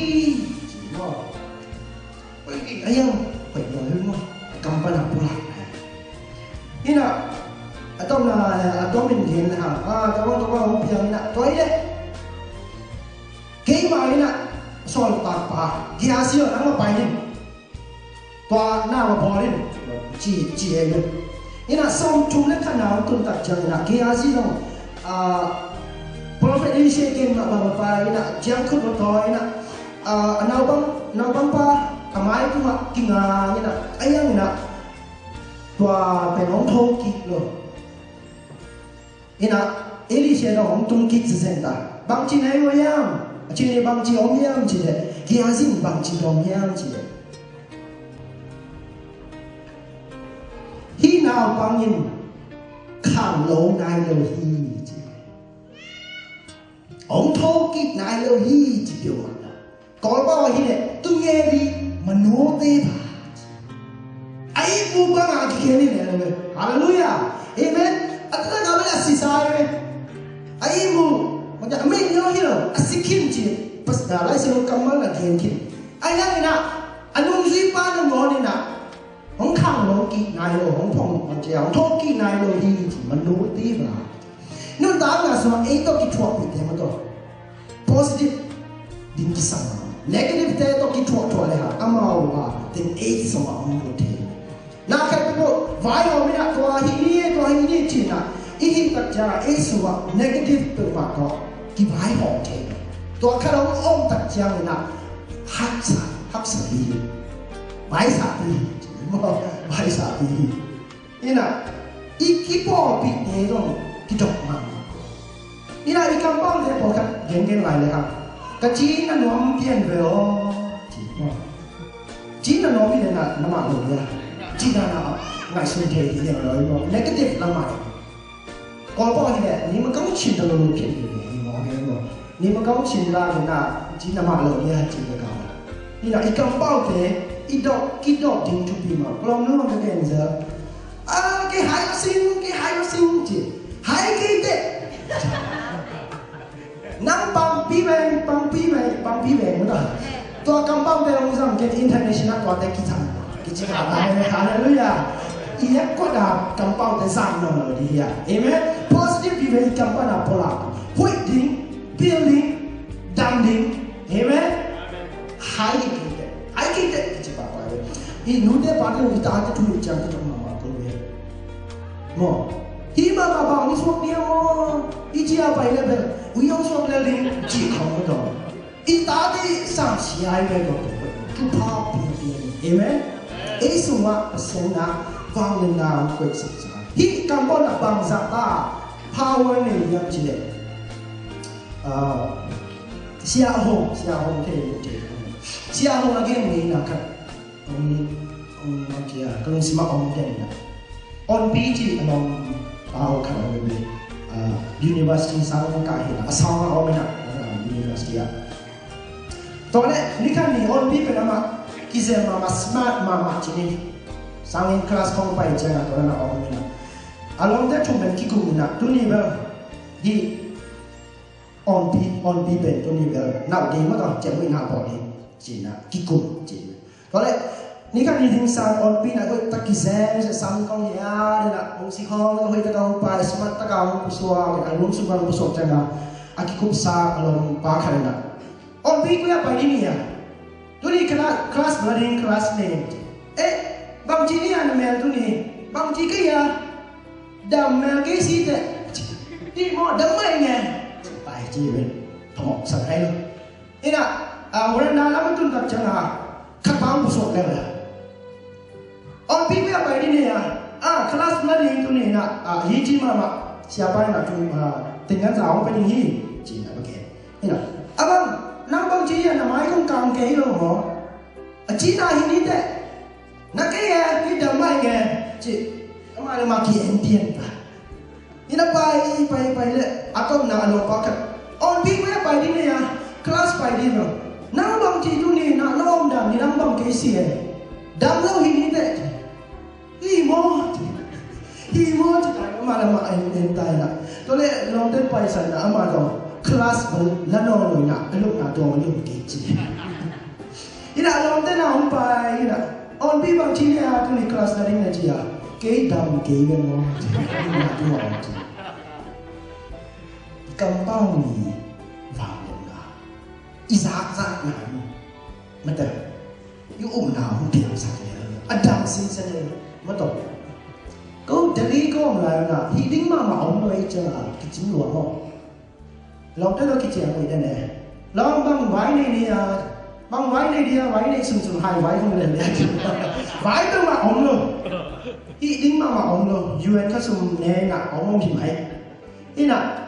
mo hoi ki ayang hoi lo hi mo kampana pula ina atau min gen ha kawan hong piang na toi de ke mai na sol ta pa dia sio nang pa ni to na ma borin ji e ina som tum le kana tun ta chang na ke asi no prophet Elisha gen ma ba pa ina jang khut to ina nau bang pa amai tu ma kinga ina ayang ina to pe nong tho ki lo ina Elisha no hong tung ki tsen ta bang chi nei wo yam chi ne bang chi om yam chi de ki asi bang chi om yam chi de hi nào bang yin khang lo nai lo hi chi ông thô kít nai lo hi chi điều mà có bao hi ne tu nghe đi mà nuốt đi ba ai bu bang a ki ni ne hallelujah amen atla ga ba si sai me ai mu ma ja me yo hi lo asikin chi pas da lai se kamal na gen kin ai na ina anung zui pa na mo ni na ông khang lo ki nai lo ông phong ma ja ông thô ki nai lo hi chi ma nuốt đi ba nun ta nga so e to ki thua pi te ma to positive din ki sama negative te to ki thua le ha amao ha tin e so ma mo te na ka ko vai o mi na to hi ni chi na i hi tak ja e so wa negative to ma to ki vai ho te to ka lo om tak ja na hak sa hi vai sa hi mo vai sa hi ina i ki po pi te do ki dok ma ina i kam bang te po ka gen lai le ha ka chi na nom pian ve o chi na nom ni na ma lo ya chi na ngai sun te ti ne lo mo negative la ma ko po ni ne ni ma kang chin da lo pi ni mo ge mo ni ma kang chin la ni na chi na ma lo ya chi da ka ina i kam bang te i do ki do ding tu pi ma ko no ma ge en za cái hai nó sinh chỉ hai cái tệ năm bằng pi về nữa rồi tôi cầm bao đây ông rằng cái international tôi đây cái gì cả hallelujah ia có đã cầm bao đây sang rồi đi à amen positive pi về cầm bao nào pola building dumping amen hai cái tệ cái gì bảo vậy ini nude party kita ada tu jam tu mo hima ma ba ni swak dia mo iji apa ile be uyong swak le ling ji khong do i ta di sang si ai be do tu pa pi amen e suma senna wang le na ko sa hi kam bo na bang za ta power ne yam chi le sia hong ke te sia hong again ni na ka ma kia kung sima om ke na on PG along our kind of university sang ka hina asang o mena university ya to le ni kan ni on pi pe na kize ma smart ma chini sang in class kong pai janga to na o mena along that to ben ki ku na tu ni ba hi on pi pe tu ni ba na de ma ka che mi na bo ni chi na ki ku chi to le ni kan ni ding sang on pi na ko takizem sa sang kong ya na ong si khong ko hoi ta kong pa smart ta kong suwa ka lum su bang so changa aki kup sa along pa khana on pi ko ya pa ni ya tu ni class learning class name bang ji ni an mel tu ni bang ji ke ya dam mel ke si te ti mo dam mai nge pai ji pemok sangai lo. Ina orang dalam itu tak jangan kapang busuk lelah. On pipi apa ini ya? Kelas mana itu nih nak? Hiji mama siapa yang nak tinggal jauh pening hi? Cina bagian. Ina abang nambang cia nama ikut kang kei lo mo. Cina ini deh. Nak kaya ni damai ke? Cik, mana maki entian pa? Ina pai le. Atau nak alo pakai. On pipi apa ini ya? Kelas pai di lo. Nambang cia itu nih nak lom dam ni nambang kesian. Dam lo ini deh. Himo cakap mana mak entai nak. Toleh long ten pai sana ama dong kelas lano nak elok nak dong elok kecil. Ina long ten nak umpai ina on bi bang cini tu ni kelas dari ni cia. Kei dam kei ben mo. Ina tu mo. Kampang ni vang na. Izak na. Mata. You na tiang saknya. Adam sin sana. Betul. Kau dari kau mulai na, hiding mama om mulai cakap kicim luar mo. Lalu tu kicim apa ini ni? Lalu bang wai ni dia, bang wai ni dia, wai ni sung hai wai kau ni dia. Wai tu mah om lo, hiding mama om lo, UN kan sung ni nak om himai. Ina,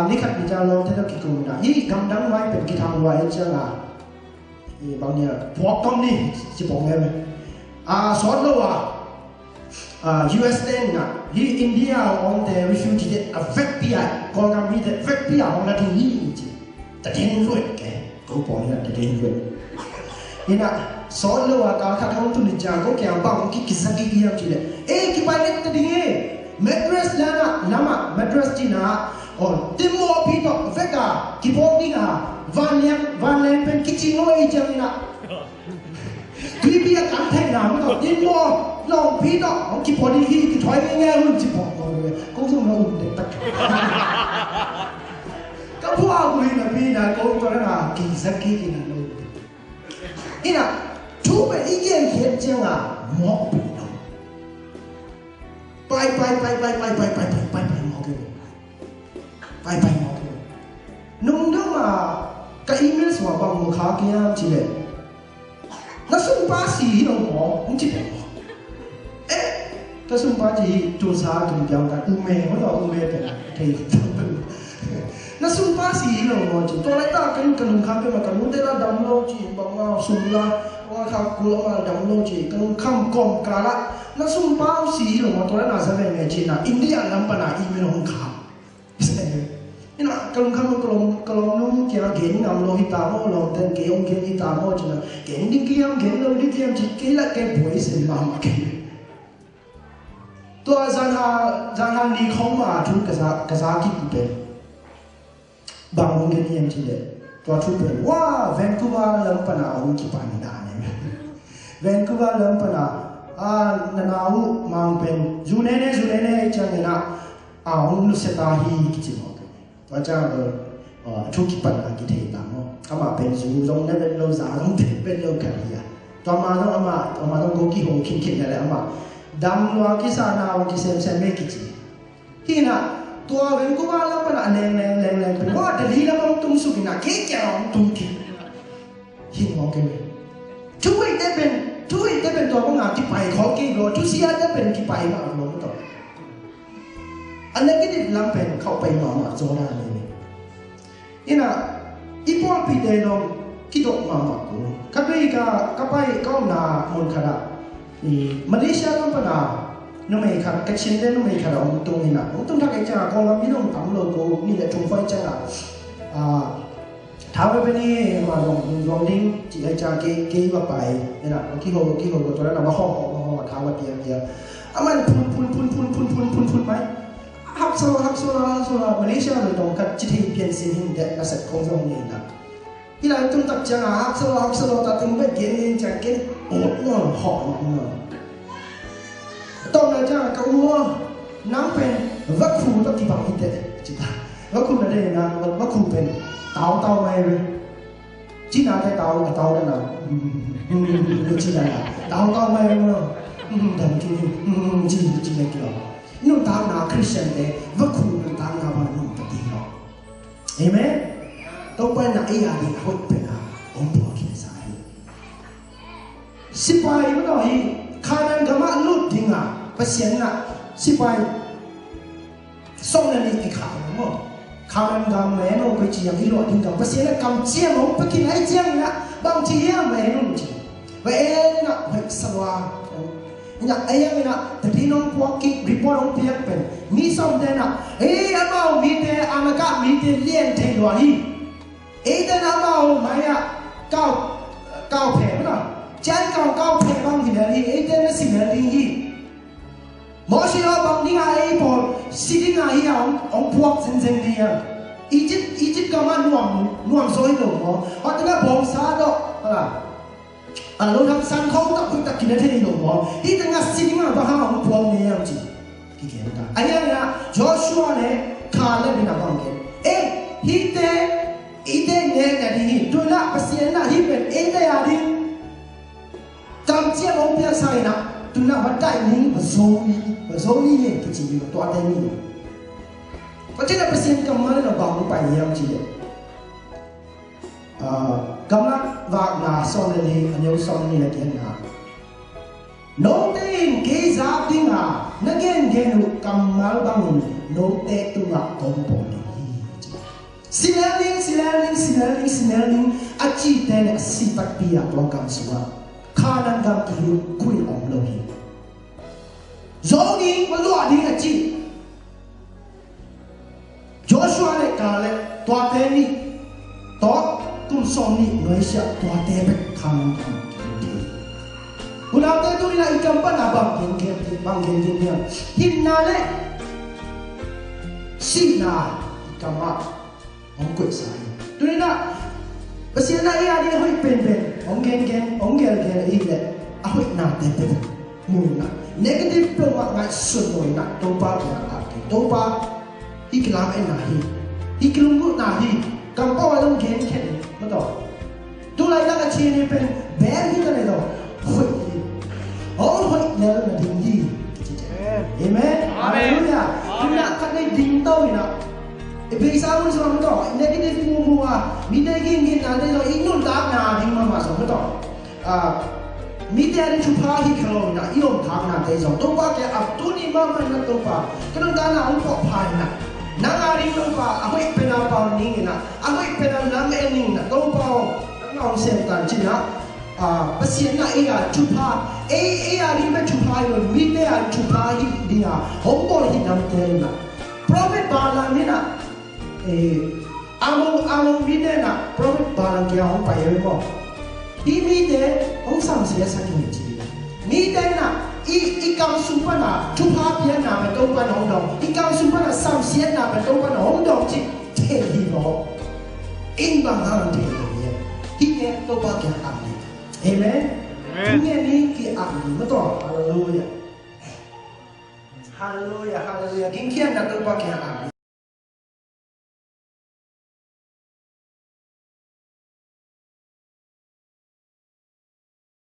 ni kat bicara lalu tu kicim na, hi gamdang wai pen kitang wai cakap. Bang ni, buat kau ni, si bongem. Sort lo USA na hi India on the refugee affect pia kau kami the affect pia on la tinggi je terden ruit ke kau boleh terden ruit ina sort lo kau kau tu ni jago ke abang ki kisaki dia je ki pilot tadi mattress lana nama mattress cina on timo pito vega ki body van lem pen kitchen lo jam inaพี่พี่การแทงหนังก็ยินมอลองพี่ต่อของกี่พอดีกี่ถอยง่ายๆรุ่นจีบบอกเลยก็ส่งมาอุ่นเด็กตักก็พวกคุยนะพี่นะก็ตัวนั้นอ่ะกี่สักกี่นะลูกนี่นะทุกเป็นอีกอย่างเขียนเจ้าอ่ะหมอกปีน้องไปหมอกกันไปหมอกกันนุ่งเดิมอ่ะกับอีเมลส่วนบางมุขขาเกี่ยมจีเลย那送巴西那么，你知不？那送巴西做啥都讲的，乌梅我到乌梅的，可以。那送巴西那么就，到来打跟龙坎边嘛，跟我哋啦ดำโลจีบางว่า送啦，ว่าเขากุลมาดำโลจี跟คำกอมกาละ，那送巴西那么到来哪些人去那，印第安人把那移民红卡，นี่นะกลุ่มคำกลุ่มนู้นเกี่ยวกับเกณฑ์นำโลหิตามอลงแต่เกี่ยวกับเกณฑ์หิตามอจีนะเกณฑ์ดิเกี่ยวเกณฑ์โลหิตเกี่ยวจีเกี่ยวกับเกณฑ์ป่วยเสียมาเกณฑ์ตัวจันหานี่เขามาทุกกษัตริย์เป็นบางวงเกณฑ์จีเลยตัวทุกเป็นว่าแวนคูเวอร์ลำปนาอุกิปานิดาเนี่ยแวนคูเวอร์ลำปนานานาอุมังเป็นจูเน่เน่จังเนะอุนุสตาฮีกิจิโมว่าจะทุกข์ปัญหากิเลสต่างๆอามาเป็นสูงลงเนี่ยเป็นโลสาลงเป็นโลกะลีอะต่อมาต้องอามาต้องโกกิโหคิดอะไรอามาดำนัวกิสานาวกิเซมไม่กิจิที่น่ะตัวเป็นกูว่าแล้วเป็นอะไรแรงเป็นว่าเดี๋ยวนี้เราต้องตุ้งสุกินะเกี่ยวตุ้งกิหินมองกันเลยช่วยได้เป็นตัวพวกงานที่ไปขอกี่โลทุเสียได้เป็นที่ไปมาหลงต่ออันนี้ก็ได้ลำเป็นเข้าไปมาโซนาเลยนี่นะอีพวกปีเดนองคิดออกมากูกับไปกับไปก็น่ามนขนาดนี่มาเลเซียต้องปนาโนไม่ขัดกับเชนเดนโนไม่ขัดองตรงนี้นะองตรงทักไอ้จ้ากองเราไม่ต้องทำโลโก้นี่แหละชงไฟจ้าท้าวไปนี่มาลองดิ้งจีไอ้จ้าเกี่ยวไปนี่นะกี่โหตัวนั้นมาห้องท้าวเตียงมันพุ่นไหมฮักโซมาเลเซียเราต้องกัดจิตให้เปลี่ยนสิ่งเด็กนักศึกษาของเราเนี่ยนะที่เราต้องตัดจังฮักโซตัดถึงไปเกินจังเกินโอ้โหหอมตอนนั้นจ้าก็ว่าน้ำเป็นวัคคูต้องที่บางทีเด็กจิตาวัคคูนั่นเองนะวัคคูเป็นเต่าไม่เลยจีน่าได้เต่านั่นนะจีน่าเต่าไม่เลยมั้งดังที่จีน่าเกี่ยวนู่นตามนาคริสเตียนเดวัคคูนั่นตามนาบ้านนู่นปฏิเนาะ Amen. Topan na iya di hot pena ompo kisai. Sipai mo hi kanan gama lut dinga pasien na sipai song na ni ikha mo kanan gam meno ko chi yang ilo dinga pasien na kam chiang mo pakin ai chiang na bang chi ya meno chi wa na wa salwa nya ayang na tadinong puaki report on piak pen mi som de na amao mi te anaka mi te lien thai lo hi dan amao maya cao phe na chan cao phe bang hi hi dan na sin hi hi mo shi lo bang ni ai po sitting ai on puak zen zen dia Egypt ka man nuam soi do mo hat na bom sa do hala lo tham san không tak pun tak kena thei lo mo hi tengah sitting ba ha on puak ni yang ji ki ken ta aya na Joshua ne khala bina bang ke hi te ide ne na di tu na pasien na hi pen ide ya di kam chia mo pia sai na tu na ba dai ni ba so ni ye ki ji lo to ta ni ko che na pasien kam ma na ba mo pa ni yang ji kamla va na so le ni anyo so ni la ken na no tin ke za dinga na gen kamal bangun no te tu ma kompo ni Silaling aci tene sipat pia tuang kam suwa kanan kam kiru kui om lohi zogi malua di aci Joshua le kale tua teni to tum soni noisya tua tebe kanan kam kiru ulang te tu ina ikam pa na bang gen hinna le sina ikama ông quậy sai, tôi nói là bác sĩ này ai đi hơi bền, ông gel ý lệ, hơi nặng đẹp đẹp, mùi nặng, negative pro mà ngay sườn nổi nặng, đâu ba thì nặng, đâu ba, hi cái làm em nãy, hi cái lông gut nãy, cầm bao lông gel, mất rồi, tôi lại đang cái chuyện này bền, bé như thế này rồi, hơi nhớ là đình gì, amen, hallelujah, tôi đã cắt đây đình tôi nè. Bisa pun sebab itu, negatif mua, mita gini nanti lo inun tak na di mama sebab itu, mita ada cuba hikau na, iom tak na teh sebab tu pakai abtu ni mama na tu pa, kerana kana umpok pai na, nangari tu pa, aku ipenal pau ni na, aku ipenal nama ni na, tu pau, nang sentan cina, pasien na iya cuba, iya riba cuba itu, mita ada cuba hik dia, hombol hidam teh na, prophet balang ni na. Among mide na prophet balang kaya hong payo mo. Di mide hong sam siya sa kiniti. Mide na ikaw sumpa na chupa piya na matopa na hong dong. Ikaw sumpa na sam siya na matopa na hong dong chi tehi mo. Inbang hang tehi mo. Hige topa kaya amni. Amen. Tunge ni ki amni mo to. Hallelujah. Hallelujah. Hallelujah. Gingkian na topa kaya amni.